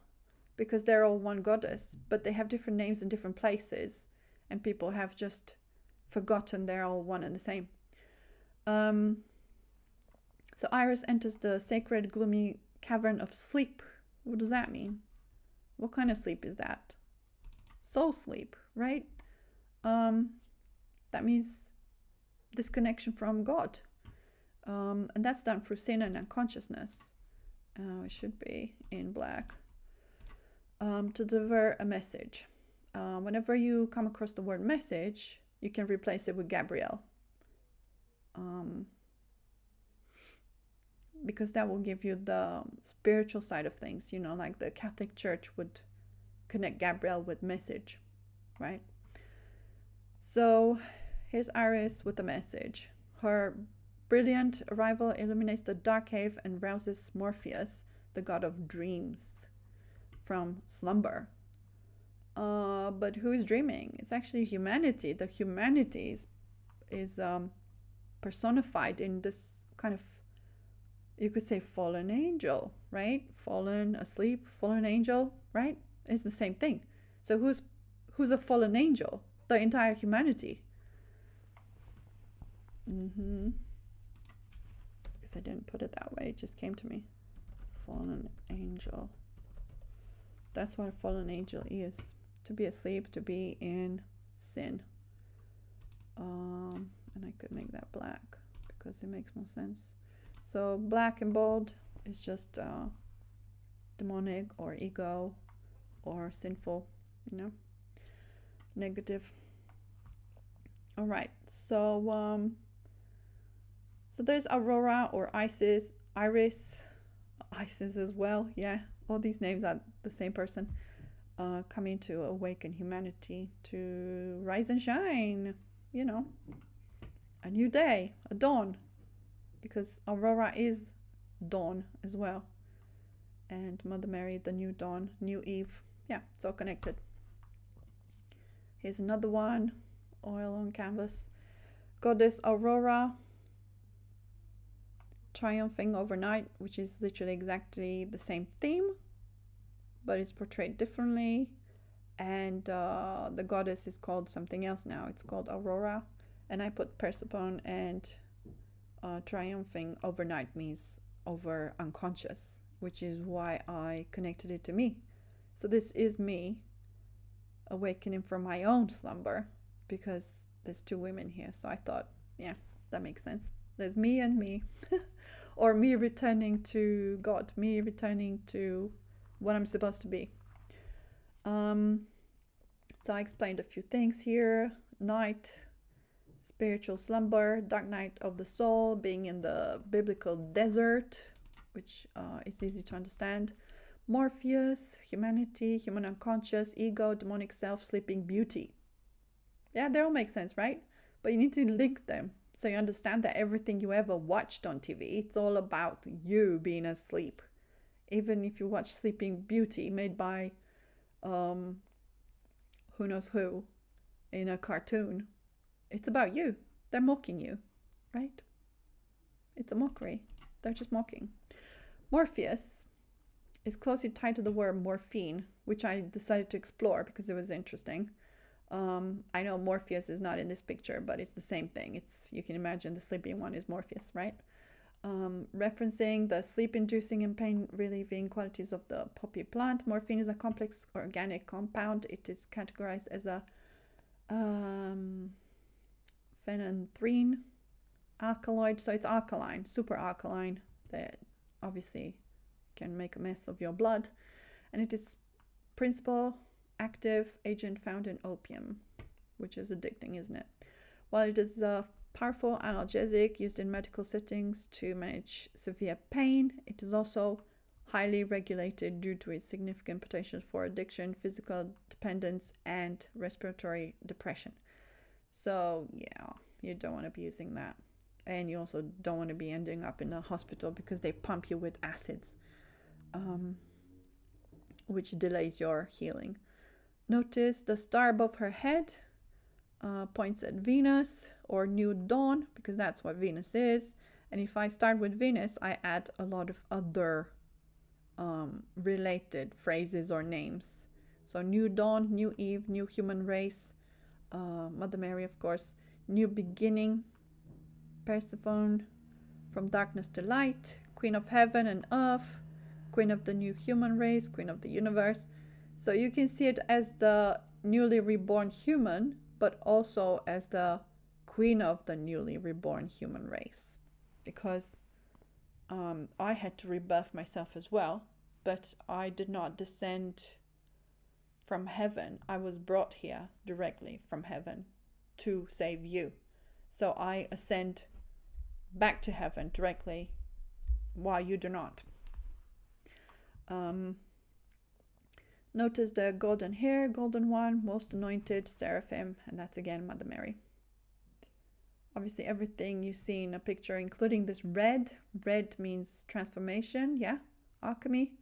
because they're all one goddess, but they have different names in different places, and people have just forgotten they're all one and the same. So Iris enters the sacred gloomy cavern of sleep. What does that mean? What kind of sleep is that? Soul sleep, right? That means disconnection from God. And that's done through sin and unconsciousness. It should be in black. To deliver a message. Whenever you come across the word message, you can replace it with Gabriel. Because that will give you the spiritual side of things, like the Catholic Church would connect Gabriel with message, right? So here's Iris with the message. Her brilliant arrival illuminates the dark cave and rouses Morpheus, the god of dreams, from slumber. But who is dreaming? It's actually humanity. The humanity is personified in this kind of, you could say, fallen angel, right? Fallen asleep, fallen angel, right? It's the same thing. So who's a fallen angel? The entire humanity. Because I didn't put it that way, it just came to me. Fallen angel. That's what a fallen angel is. To be asleep, to be in sin. And I could make that black because it makes more sense. So black and bold is just demonic or ego or sinful, negative. All right, so there's Aurora or Isis as well. Yeah, all these names are the same person, coming to awaken humanity to rise and shine. A new day, a dawn, because Aurora is dawn as well, and Mother Mary, the new dawn, new Eve. Yeah, it's all connected. Here's another one, oil on canvas. Goddess Aurora triumphing overnight, which is literally exactly the same theme, but it's portrayed differently. And the goddess is called something else now. It's called Aurora. And I put Persephone, and triumphing overnight means over unconscious, which is why I connected it to me. So this is me awakening from my own slumber, because there's two women here. So I thought, yeah, that makes sense. There's me and me. Or me returning to God, me returning to what I'm supposed to be. So I explained a few things here. Night, spiritual slumber, dark night of the soul, being in the biblical desert, which is easy to understand. Morpheus, humanity, human unconscious, ego, demonic self, sleeping beauty. Yeah, they all make sense, right? But you need to link them so you understand that everything you ever watched on TV, it's all about you being asleep. Even if you watch Sleeping Beauty made by who knows who in a cartoon, it's about you. They're mocking you, right? It's a mockery. They're just mocking. Morpheus is closely tied to the word morphine, which I decided to explore because it was interesting. I know Morpheus is not in this picture, but it's the same thing. You can imagine the sleeping one is Morpheus, right? Referencing the sleep-inducing and pain-relieving qualities of the poppy plant. Morphine is a complex organic compound. It is categorized as a phenanthrene alkaloid, so it's alkaline, super alkaline, that obviously can make a mess of your blood. And it is principal active agent found in opium, which is addicting, isn't it? While it is a powerful analgesic used in medical settings to manage severe pain, it is also highly regulated due to its significant potential for addiction, physical dependence, and respiratory depression. So yeah, you don't want to be using that. And you also don't want to be ending up in a hospital because they pump you with acids, which delays your healing. Notice the star above her head points at Venus or new dawn, because that's what Venus is. And if I start with Venus, I add a lot of other related phrases or names. So new dawn, new Eve, new human race, Mother Mary, of course, new beginning, Persephone, from darkness to light, Queen of heaven and earth, Queen of the new human race, Queen of the universe. So you can see it as the newly reborn human, but also as the queen of the newly reborn human race. Because I had to rebirth myself as well, but I did not descend from heaven. I was brought here directly from heaven to save you. So I ascend back to heaven directly while you do not. Notice the golden hair, golden one, most anointed, seraphim, and that's again Mother Mary. Obviously everything you see in a picture, including this red means transformation, yeah, alchemy,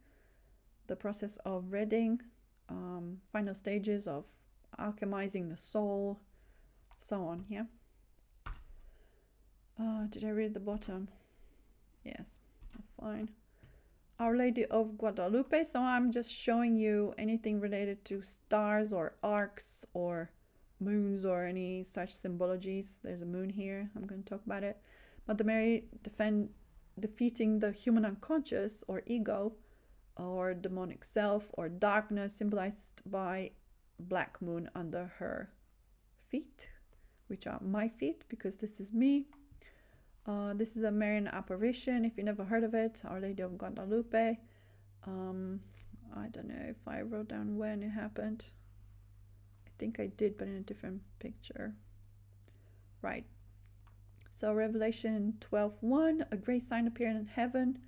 the process of redding, final stages of alchemizing the soul, so on, yeah. Did I read the bottom? Yes, that's fine. Our Lady of Guadalupe. So I'm just showing you anything related to stars or arcs or moons or any such symbologies. There's a moon here. I'm going to talk about it. Mother Mary defeating the human unconscious or ego or demonic self or darkness, symbolized by black moon under her feet, which are my feet because this is me. This is a Marian apparition. If you never heard of it, Our Lady of Guadalupe. I don't know if I wrote down when it happened. I think I did, but in a different picture. Right. So Revelation 12:1, a great sign appeared in heaven,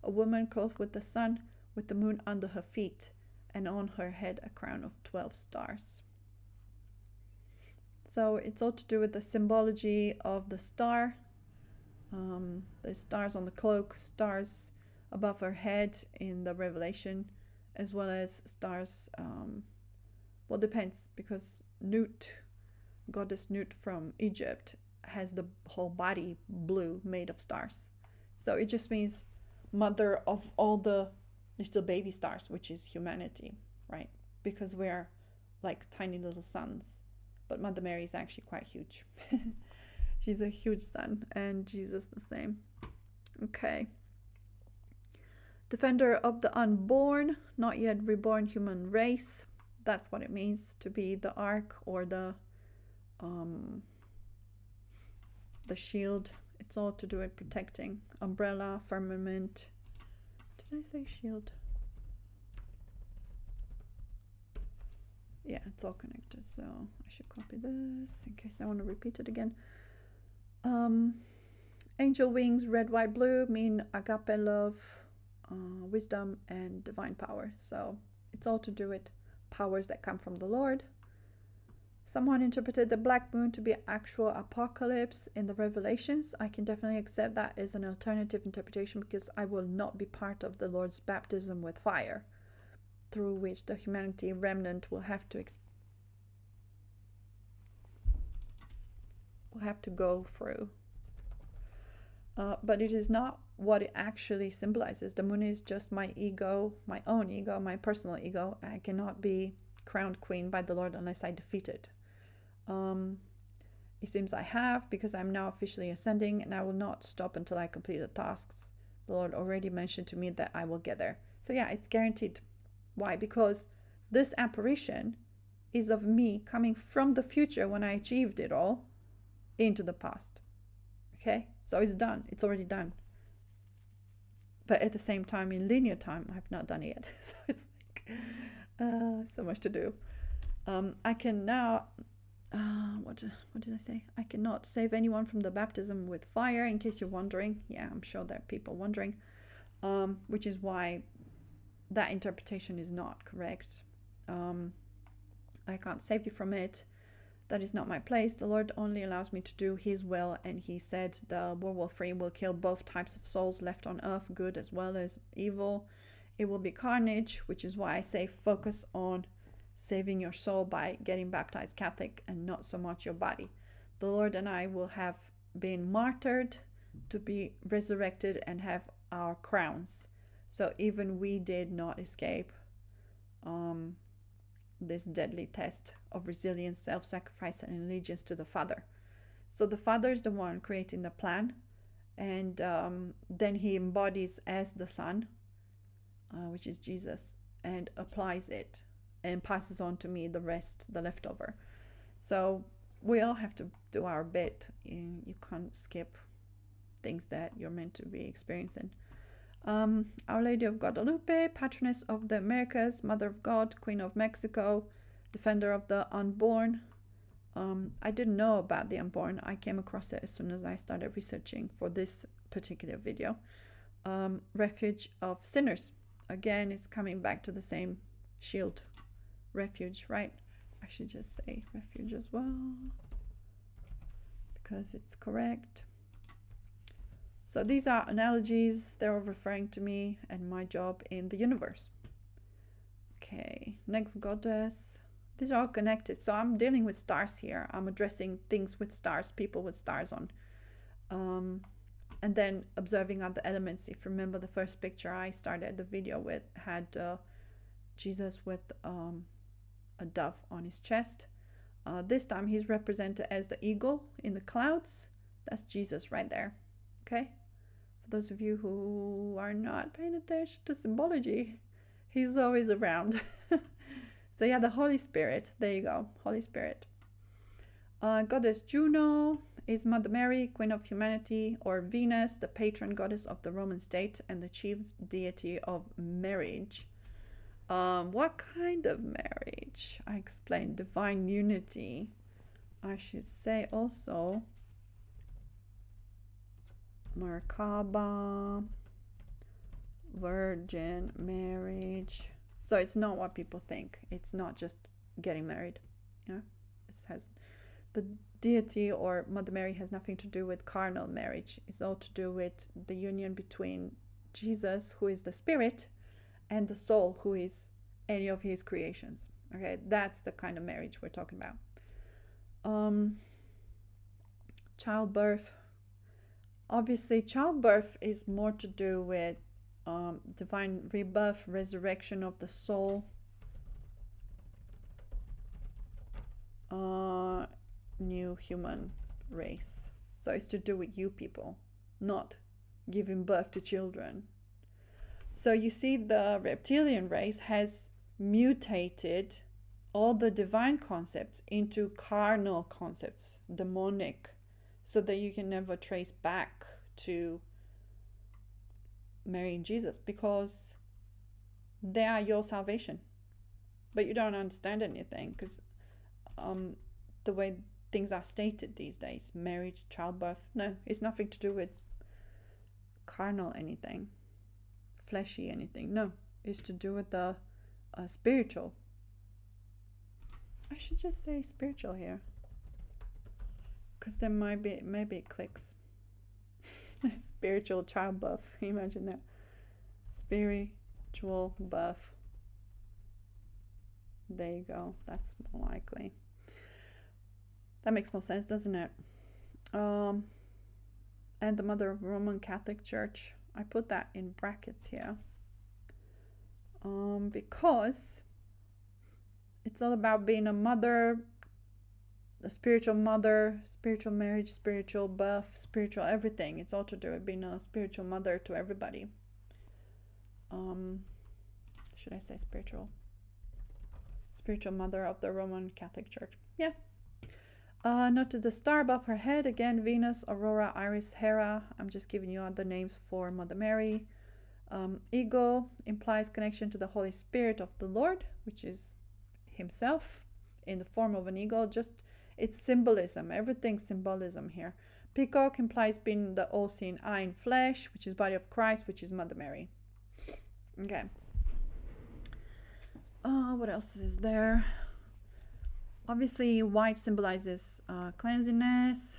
a woman clothed with the sun, with the moon under her feet, and on her head a crown of 12 stars. So it's all to do with the symbology of the star. There's stars on the cloak, stars above her head in the Revelation, as well as stars, well, depends, because Nut, goddess Nut from Egypt, has the whole body blue, made of stars. So it just means mother of all the little baby stars, which is humanity, right? Because we're like tiny little suns, but Mother Mary is actually quite huge. She's a huge sun, and Jesus the same. Okay. Defender of the unborn, not yet reborn human race. That's what it means to be the ark or the shield. It's all to do with protecting. Umbrella, firmament. Did I say shield? Yeah, it's all connected, so I should copy this in case I want to repeat it again. Angel wings, red, white, blue, mean agape love, wisdom, and divine power. So it's all to do with powers that come from the Lord. Someone interpreted the black moon to be actual apocalypse in the Revelations. I can definitely accept that as an alternative interpretation, because I will not be part of the Lord's baptism with fire, through which the humanity remnant will have to go through. But it is not what it actually symbolizes. The moon is just my ego, my own ego, my personal ego. I cannot be crowned queen by the Lord unless I defeat it. It seems I have, because I'm now officially ascending, and I will not stop until I complete the tasks. The Lord already mentioned to me that I will get there. So yeah, it's guaranteed. Why? Because this apparition is of me coming from the future when I achieved it all into the past. Okay? So it's done. It's already done. But at the same time, in linear time, I've not done it yet. So it's like so much to do. I can now, what did I say? I cannot save anyone from the baptism with fire, in case you're wondering. Yeah, I'm sure there are people wondering. Which is why that interpretation is not correct. I can't save you from it. That is not my place. The Lord only allows me to do His will, and He said the World War III will kill both types of souls left on earth, good as well as evil. It will be carnage, which is why I say focus on saving your soul by getting baptized Catholic and not so much your body. The Lord and I will have been martyred to be resurrected and have our crowns. So even we did not escape this deadly test of resilience, self-sacrifice, and allegiance to the Father. So the Father is the one creating the plan, and then He embodies as the Son, which is Jesus, and applies it and passes on to me the rest, the leftover. So we all have to do our bit. You can't skip things that you're meant to be experiencing. Our Lady of Guadalupe, Patroness of the Americas, Mother of God, Queen of Mexico, Defender of the Unborn. I didn't know about the unborn. I came across it as soon as I started researching for this particular video. Refuge of sinners. Again, it's coming back to the same shield. Refuge, right? I should just say refuge as well, because it's correct. So these are analogies. They're all referring to me and my job in the universe. Okay, next goddess. These are all connected. So I'm dealing with stars here. I'm addressing things with stars, people with stars on. And then observing other elements. If you remember, the first picture I started the video with had Jesus with a dove on his chest. This time he's represented as the eagle in the clouds. That's Jesus right there. Okay? For those of you who are not paying attention to symbology, He's always around. So yeah, the Holy Spirit. There you go. Holy Spirit. Goddess Juno is Mother Mary, Queen of Humanity, or Venus, the patron goddess of the Roman state and the chief deity of marriage. What kind of marriage? I explained divine unity. I should say also Merkaba, virgin marriage. So it's not what people think. It's not just getting married. Yeah, it has the deity or Mother Mary has nothing to do with carnal marriage. It's all to do with the union between Jesus, who is the spirit, and the soul, who is any of His creations. Okay, that's the kind of marriage we're talking about. Childbirth. Obviously, childbirth is more to do with divine rebirth, resurrection of the soul, new human race. So it's to do with you people, not giving birth to children. So you see, the reptilian race has mutated all the divine concepts into carnal concepts, demonic, so that you can never trace back to Mary and Jesus, because they are your salvation. But you don't understand anything, because the way things are stated these days, marriage, childbirth, no, it's nothing to do with carnal anything, fleshy anything. No, it's to do with the spiritual. I should just say spiritual here, because then maybe it clicks. Spiritual childbirth. Imagine that. Spiritual birth. There you go. That's more likely. That makes more sense, doesn't it? And the Mother of Roman Catholic Church. I put that in brackets here. Because it's all about being a mother, a spiritual mother, spiritual marriage, spiritual birth, spiritual everything. It's all to do with being a spiritual mother to everybody. Should I say spiritual mother of the Roman Catholic Church? Yeah. Note the star above her head, again, Venus, Aurora, Iris, Hera. I'm just giving you other names for Mother Mary. Ego implies connection to the Holy Spirit of the Lord, which is himself in the form of an eagle. Just, it's symbolism. Everything's symbolism here. Peacock implies being the all-seeing eye in flesh, which is body of Christ, which is Mother Mary. Okay. What else is there? Obviously, white symbolizes cleanliness.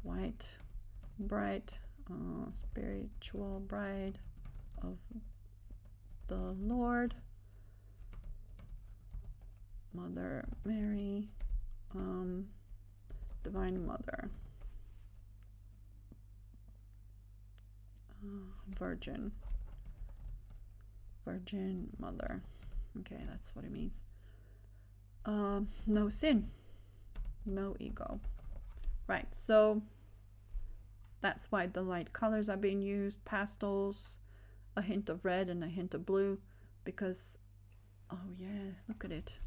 White, bright, spiritual bride of the Lord. Mother Mary, Divine Mother. Virgin Mother. Okay, that's what it means. No sin, no ego. Right, so that's why the light colors are being used, pastels, a hint of red and a hint of blue, because, oh yeah, look at it.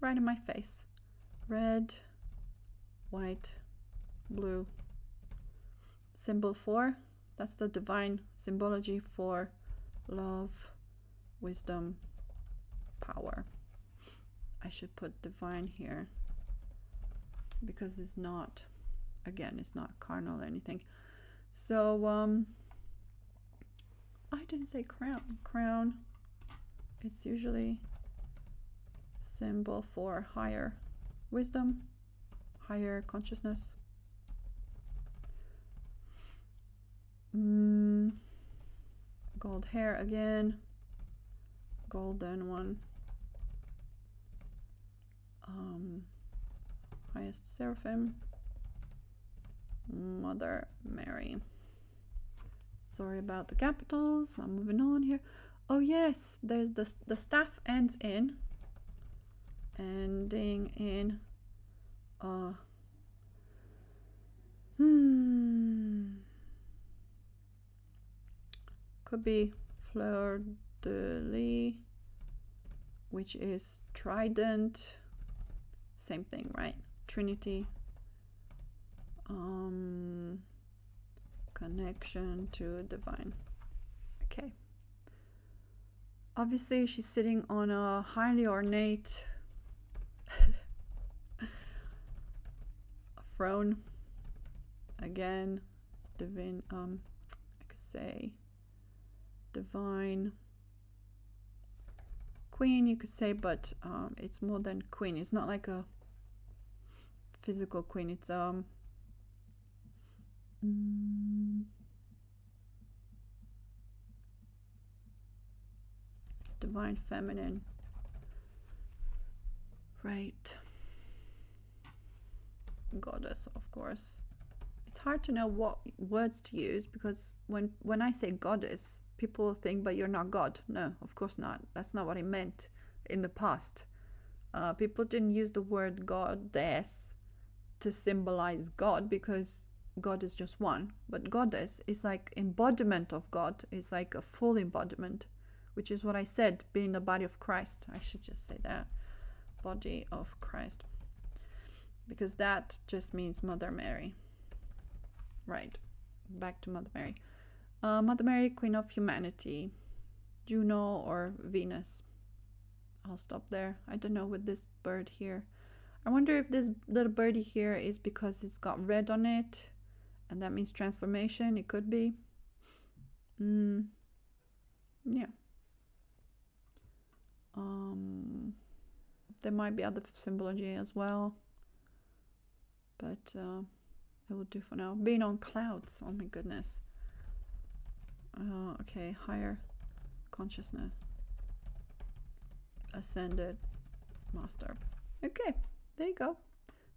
Right in my face. Red, white, blue. Symbol 4, that's the divine symbology for love, wisdom, power. I should put divine here because it's not, again, it's not carnal or anything. So I didn't say crown. It's usually symbol for higher wisdom, higher consciousness. Gold hair again, golden one. Highest seraphim, Mother Mary. Sorry about the capitals. I'm moving on here. Oh yes, there's the staff ends in, ending in could be fleur de lis, which is trident. Same thing, right? Trinity. Connection to divine. Okay. Obviously, she's sitting on a highly ornate throne. Again, divine. I could say divine queen. You could say, but it's more than queen. It's not like a physical queen. It's divine feminine, right? Goddess, of course. It's hard to know what words to use, because when I say goddess, people think, but you're not God. No, of course not. That's not what I meant in the past. People didn't use the word goddess to symbolize God, because God is just one, but goddess is like embodiment of God. It's like a full embodiment, which is what I said, being the body of Christ. I should just say that, body of Christ, because that just means Mother Mary. Right, back to Mother Mary. Mother Mary, Queen of Humanity, Juno or Venus. I'll stop there. I don't know with this bird here. I wonder if this little birdie here is because it's got red on it, and that means transformation. It could be. Yeah. There might be other symbology as well, but it will do for now. Being on clouds. Oh my goodness. Okay, higher consciousness. Ascended master. Okay, there you go.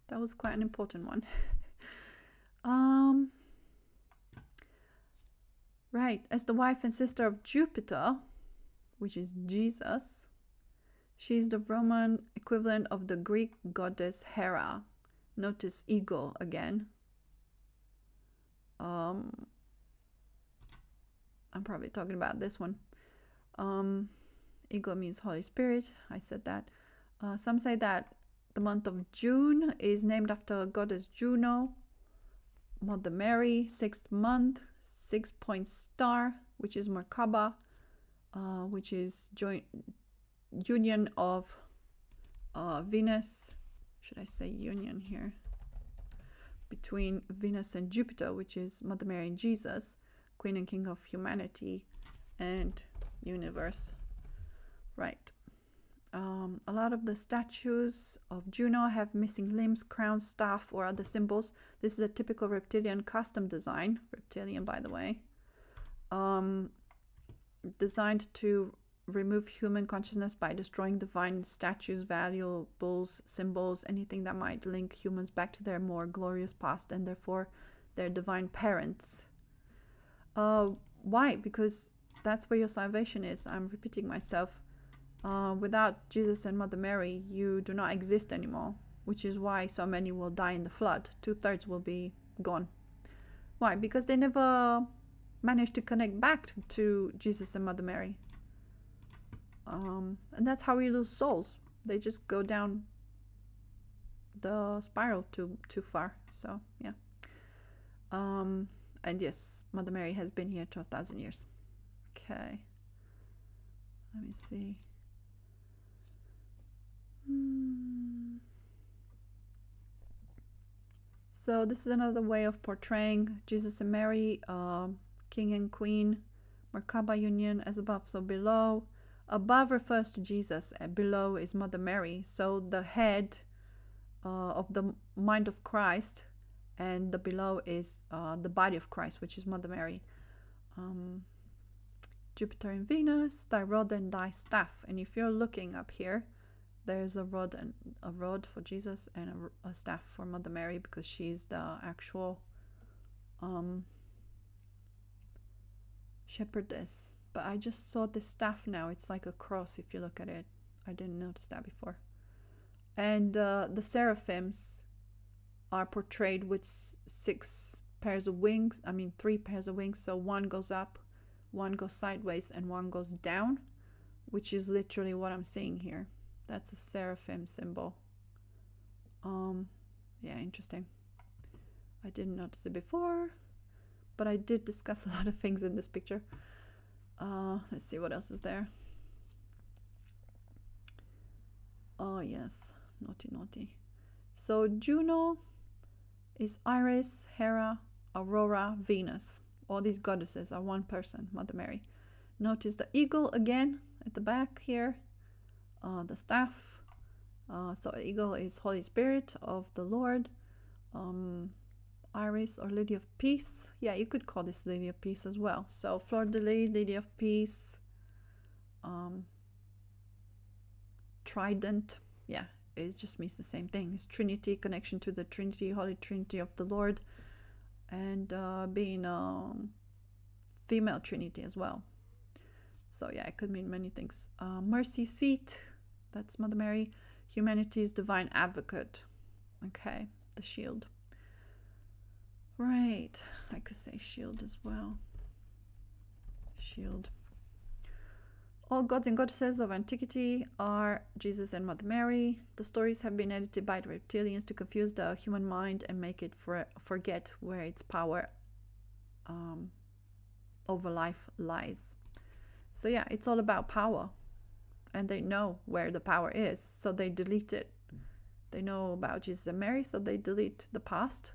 That was quite an important one. Right, as the wife and sister of Jupiter, which is Jesus, she's the Roman equivalent of the Greek goddess Hera. Notice eagle again. I'm probably talking about this one. Eagle means Holy Spirit. I said that. Some say that the month of June is named after goddess Juno. Mother Mary, 6th month, 6-point star, which is Merkaba, which is union of Venus. Should I say union here? Between Venus and Jupiter, which is Mother Mary and Jesus, Queen and King of Humanity and Universe. Right. A lot of the statues of Juno have missing limbs, crown, staff, or other symbols. This is a typical reptilian custom design. Reptilian, by the way. Designed to remove human consciousness by destroying divine statues, valuables, symbols, anything that might link humans back to their more glorious past and therefore their divine parents. Why? Because that's where your salvation is. I'm repeating myself. Without Jesus and Mother Mary, you do not exist anymore, which is why so many will die in the flood. 2/3 will be gone. Why? Because they never managed to connect back to Jesus and Mother Mary. And that's how we lose souls. They just go down the spiral too far. So, yeah. And yes, Mother Mary has been here 12,000 years. Okay. Let me see. So this is another way of portraying Jesus and Mary, King and Queen, Merkaba union, as above, so below. Above refers to Jesus, and below is Mother Mary. So the head of the mind of Christ, and the below is the body of Christ, which is Mother Mary. Jupiter and Venus, thy rod and thy staff. And if you're looking up here, there's a rod for Jesus and a staff for Mother Mary, because she's the actual shepherdess. But I just saw the staff now. It's like a cross if you look at it. I didn't notice that before. And the seraphims are portrayed with 6 pairs of wings. 3 pairs of wings. So one goes up, one goes sideways, and one goes down, which is literally what I'm seeing here. That's a seraphim symbol. Yeah, interesting. I didn't notice it before, but I did discuss a lot of things in this picture. Let's see what else is there. Oh yes, naughty. So Juno is Iris, Hera, Aurora, Venus. All these goddesses are one person, Mother Mary. Notice the eagle again at the back here. The staff. So eagle is Holy Spirit of the Lord. Iris or Lady of Peace. Yeah, you could call this Lady of Peace as well. So Fleur de Lis, Lady of Peace. Trident. Yeah, it just means the same thing. It's Trinity, connection to the Trinity, Holy Trinity of the Lord. And being female Trinity as well. So yeah, it could mean many things. Mercy seat. That's Mother Mary. Humanity's divine advocate. Okay, the shield. Right. I could say shield as well. Shield. All gods and goddesses of antiquity are Jesus and Mother Mary. The stories have been edited by the reptilians to confuse the human mind and make it forget where its power over life lies. So yeah, it's all about power. And they know where the power is, so they delete it. They know about Jesus and Mary, so they delete the past.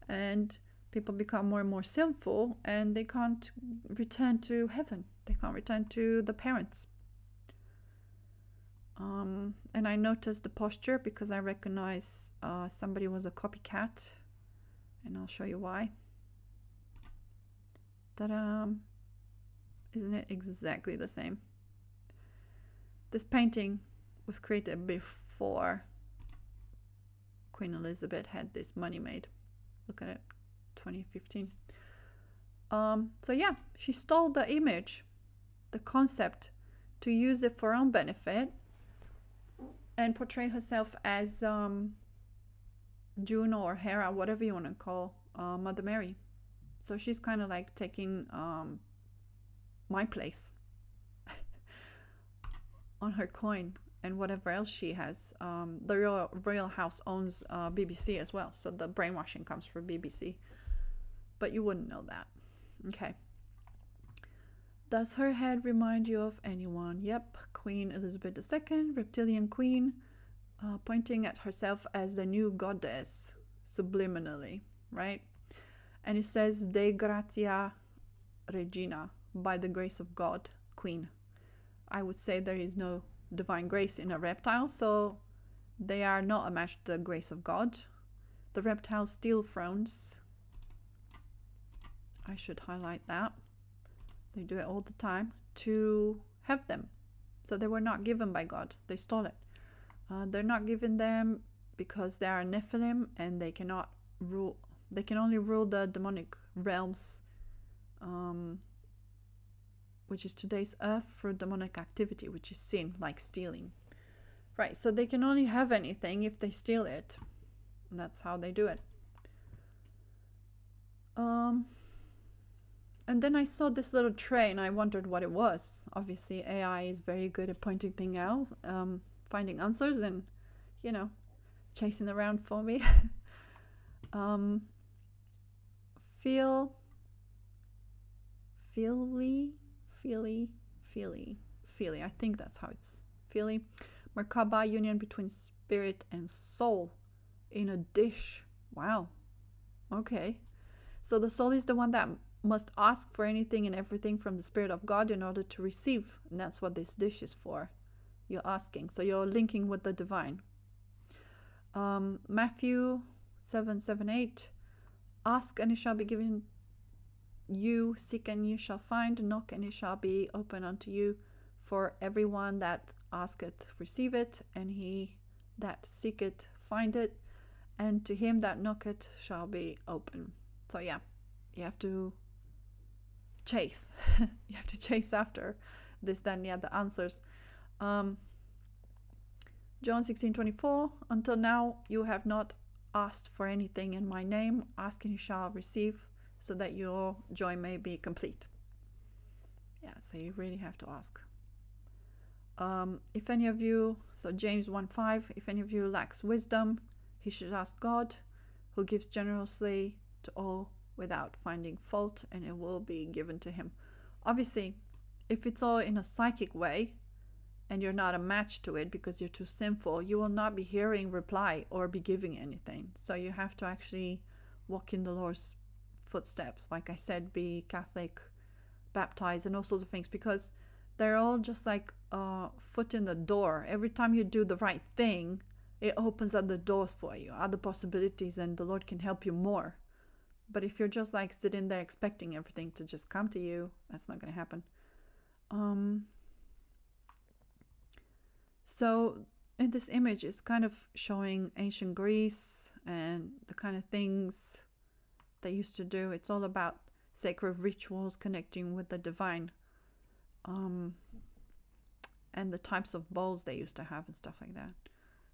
And people become more and more sinful, and they can't return to heaven. They can't return to the parents. And I noticed the posture because I recognize somebody was a copycat, and I'll show you why. Ta-da! Isn't it exactly the same? This painting was created before Queen Elizabeth had this money made. Look at it, 2015. So yeah, she stole the image, the concept, to use it for her own benefit and portray herself as Juno or Hera, whatever you want to call Mother Mary. So she's kind of like taking my place on her coin and whatever else she has. The royal house owns BBC as well, so the brainwashing comes from BBC. But you wouldn't know that. Okay. Does her head remind you of anyone? Yep, Queen Elizabeth II, reptilian queen, pointing at herself as the new goddess, subliminally, right? And it says, De gratia regina, by the grace of God, queen. I would say there is no divine grace in a reptile, so they are not a match to the grace of God. The reptiles steal thrones. I should highlight that. They do it all the time to have them. So they were not given by God. They stole it. They're not given them because they are Nephilim and they cannot rule. They can only rule the demonic realms, which is today's earth, through demonic activity, which is sin, like stealing. Right, so they can only have anything if they steal it. And that's how they do it. And then I saw this little tray and I wondered what it was. Obviously, AI is very good at pointing things out, finding answers and, chasing around for me. Feely. I think that's how it's Feely. Merkaba, union between spirit and soul in a dish. Wow. Okay. So the soul is the one that must ask for anything and everything from the Spirit of God in order to receive. And that's what this dish is for. You're asking. So you're linking with the divine. Matthew 7:8. Ask and it shall be given you. Seek and you shall find. Knock and it shall be open unto you. For everyone that asketh, receive it. And he that seeketh, find it. And to him that knocketh shall be open. So yeah, you have to chase. You have to chase after this, then yeah, the answers. John 16:24. Until now you have not asked for anything in my name. Ask and you shall receive, so that your joy may be complete. Yeah, so you really have to ask. If any of you, so James 1:5, if any of you lacks wisdom, he should ask God, who gives generously to all without finding fault, and it will be given to him. Obviously, if it's all in a psychic way and you're not a match to it because you're too sinful, you will not be hearing reply or be giving anything. So you have to actually walk in the Lord's footsteps. Like I said, be Catholic, baptized, and all sorts of things, because they're all just like a foot in the door. Every time you do the right thing, it opens up the doors for you, other possibilities, and the Lord can help you more. But if you're just like sitting there expecting everything to just come to you, that's not going to happen. So in this image, it's kind of showing ancient Greece and the kind of things they used to do. It's all about sacred rituals, connecting with the divine, and the types of bowls they used to have and stuff like that.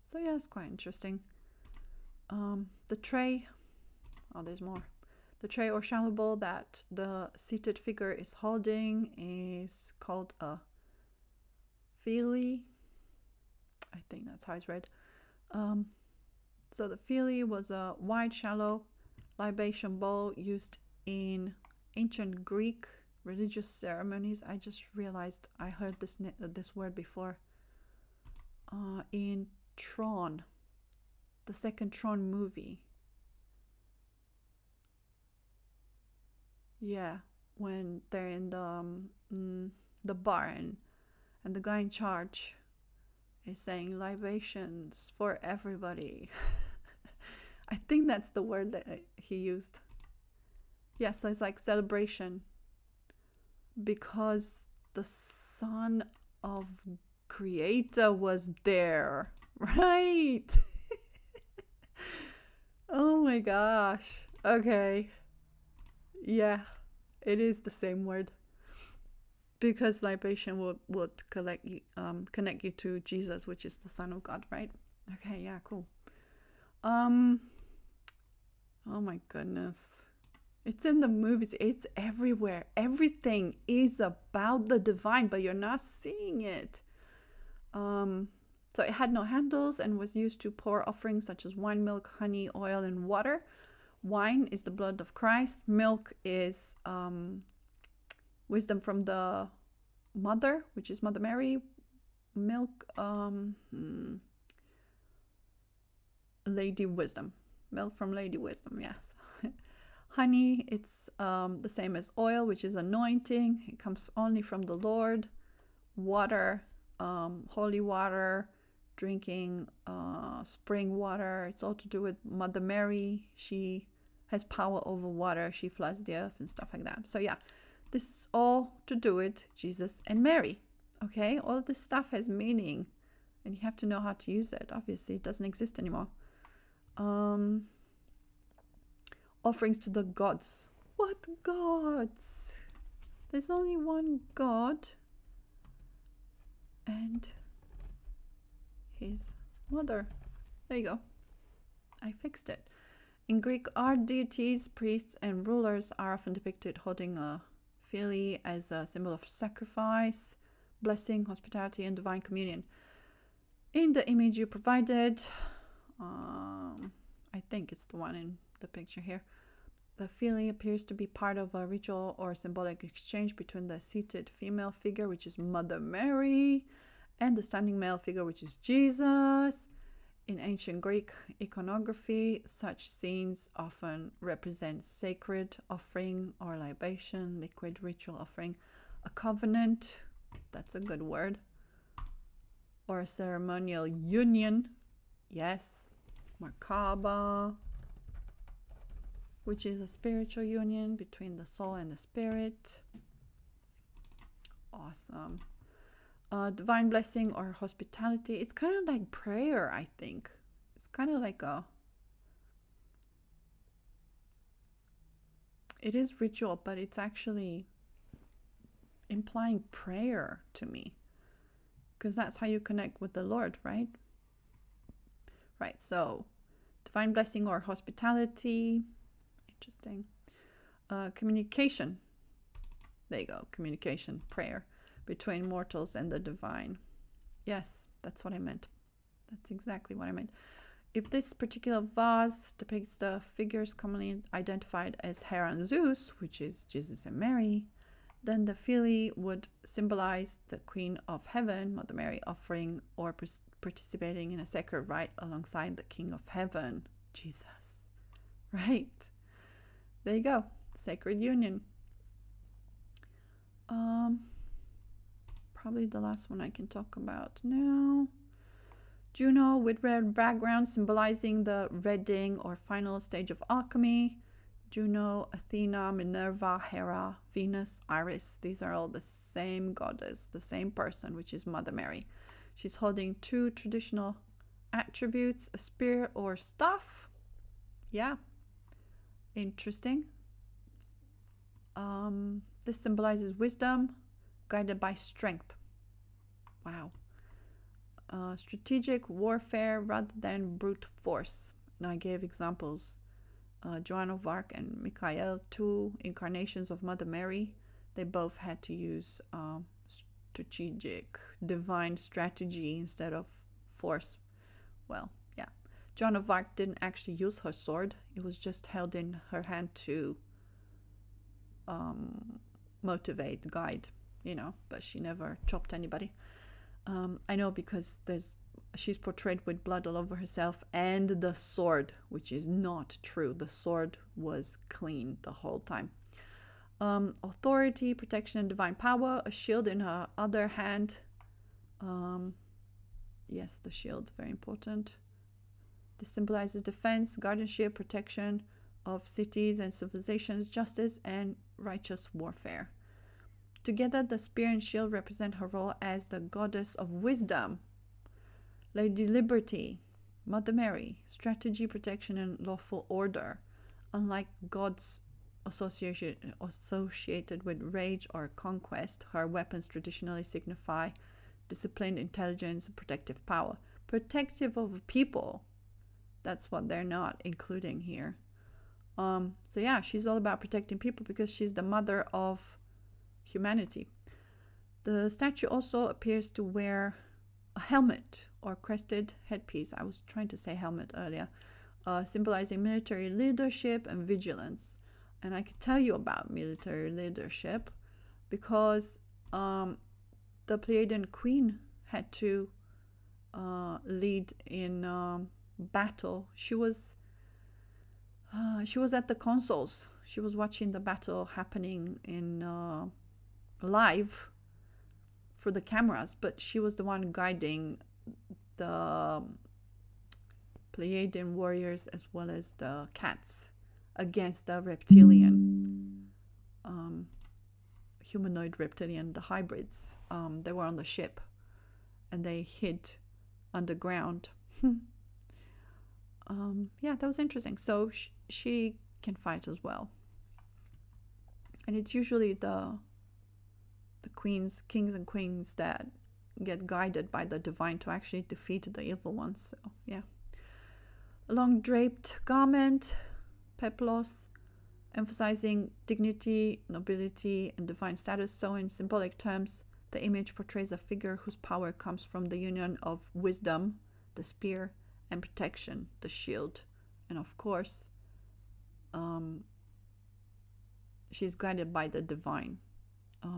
So yeah, it's quite interesting. The tray, oh, there's more. The tray or shallow bowl that the seated figure is holding is called a phili. I think that's how it's read. So the phili was a wide, shallow libation bowl used in ancient Greek religious ceremonies. I just realized I heard this word before. In Tron, the second Tron movie. Yeah, when they're in the bar and the guy in charge is saying libations for everybody. I think that's the word that he used. Yeah, so it's like celebration because the son of Creator was there, right? Oh my gosh. Okay. Yeah, it is the same word. Because libation would connect you to Jesus, which is the Son of God, right? Okay, yeah, cool. Oh my goodness. It's in the movies. It's everywhere. Everything is about the divine, but you're not seeing it. So it had no handles and was used to pour offerings such as wine, milk, honey, oil, and water. Wine is the blood of Christ. Milk is wisdom from the mother, which is Mother Mary. Milk, Lady Wisdom. Milk from Lady Wisdom, yes. Honey, it's the same as oil, which is anointing. It comes only from the Lord. Water, holy water, drinking spring water. It's all to do with Mother Mary. She has power over water. She floods the earth and stuff like that. So yeah, this is all to do with Jesus and Mary. Okay, all of this stuff has meaning and you have to know how to use it. Obviously, it doesn't exist anymore. Offerings to the gods. What gods? There's only one God and his mother. There you go. I fixed it. In Greek art, deities, priests, and rulers are often depicted holding a phili as a symbol of sacrifice, blessing, hospitality, and divine communion. In the image you provided, I think it's the one in the picture here, the phili appears to be part of a ritual or symbolic exchange between the seated female figure, which is Mother Mary, and the standing male figure, which is Jesus. In ancient Greek iconography, such scenes often represent sacred offering or libation, liquid ritual offering, a covenant, that's a good word, or a ceremonial union, yes, Merkaba, which is a spiritual union between the soul and the spirit. Awesome. Divine blessing or hospitality. It's kind of like prayer, I think. It's kind of like it is ritual, but it's actually implying prayer to me. Because that's how you connect with the Lord, right? Right, so divine blessing or hospitality. Interesting. Communication. There you go. Communication, prayer between mortals and the divine. Yes, that's what I meant. That's exactly what I meant. If this particular vase depicts the figures commonly identified as Hera and Zeus, which is Jesus and Mary, then the phili would symbolize the Queen of Heaven, Mother Mary, offering or participating in a sacred rite alongside the King of Heaven, Jesus. Right? There you go. Sacred union. Probably the last one I can talk about now. Juno with red background symbolizing the redding or final stage of alchemy. Juno, Athena, Minerva, Hera, Venus, Iris. These are all the same goddess, the same person, which is Mother Mary. She's holding two traditional attributes, a spear or staff. Yeah. Interesting. This symbolizes wisdom guided by strength. Wow. Strategic warfare rather than brute force. And I gave examples Joan of Arc and Michael, two incarnations of Mother Mary. They both had to use strategic, divine strategy instead of force. Well, yeah. Joan of Arc didn't actually use her sword. It was just held in her hand to motivate, guide, but she never chopped anybody. I know because she's portrayed with blood all over herself and the sword, which is not true. The sword was clean the whole time. Authority, protection, and divine power. A shield in her other hand. Yes, the shield, very important. This symbolizes defense, guardianship, protection of cities and civilizations, justice, and righteous warfare. Together, the spear and shield represent her role as the goddess of wisdom, Lady Liberty, Mother Mary, strategy, protection, and lawful order. Unlike gods associated with rage or conquest, her weapons traditionally signify discipline, intelligence, and protective power. Protective of people, that's what they're not including here. So yeah, she's all about protecting people because she's the mother of humanity. The statue also appears to wear a helmet or crested headpiece. I was trying to say helmet earlier, symbolizing military leadership and vigilance. And I can tell you about military leadership because the Pleiadian queen had to lead in battle. She was at the consoles. She was watching the battle happening in live for the cameras, but she was the one guiding the Pleiadian warriors as well as the cats against the reptilian, humanoid reptilian, the hybrids. They were on the ship and they hid underground. Yeah, that was interesting. So she can fight as well. And it's usually the kings and queens that get guided by the divine to actually defeat the evil ones. So yeah. A long draped garment, peplos, emphasizing dignity, nobility, and divine status. So in symbolic terms, the image portrays a figure whose power comes from the union of wisdom, the spear, and protection, the shield. And of course, she's guided by the divine,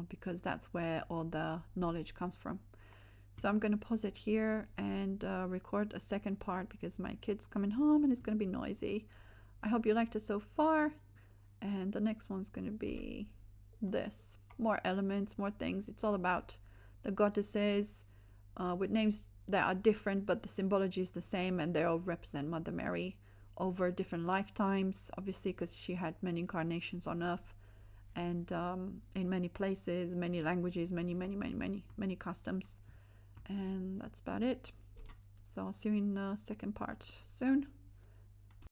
because that's where all the knowledge comes from. So I'm going to pause it here and record a second part because my kid's coming home and it's going to be noisy. I hope you liked it so far. And the next one's going to be this. More elements, more things. It's all about the goddesses with names that are different, but the symbology is the same, and they all represent Mother Mary over different lifetimes, obviously, because she had many incarnations on Earth and in many places, many languages, many customs. And that's about it. So I'll see you in the second part soon.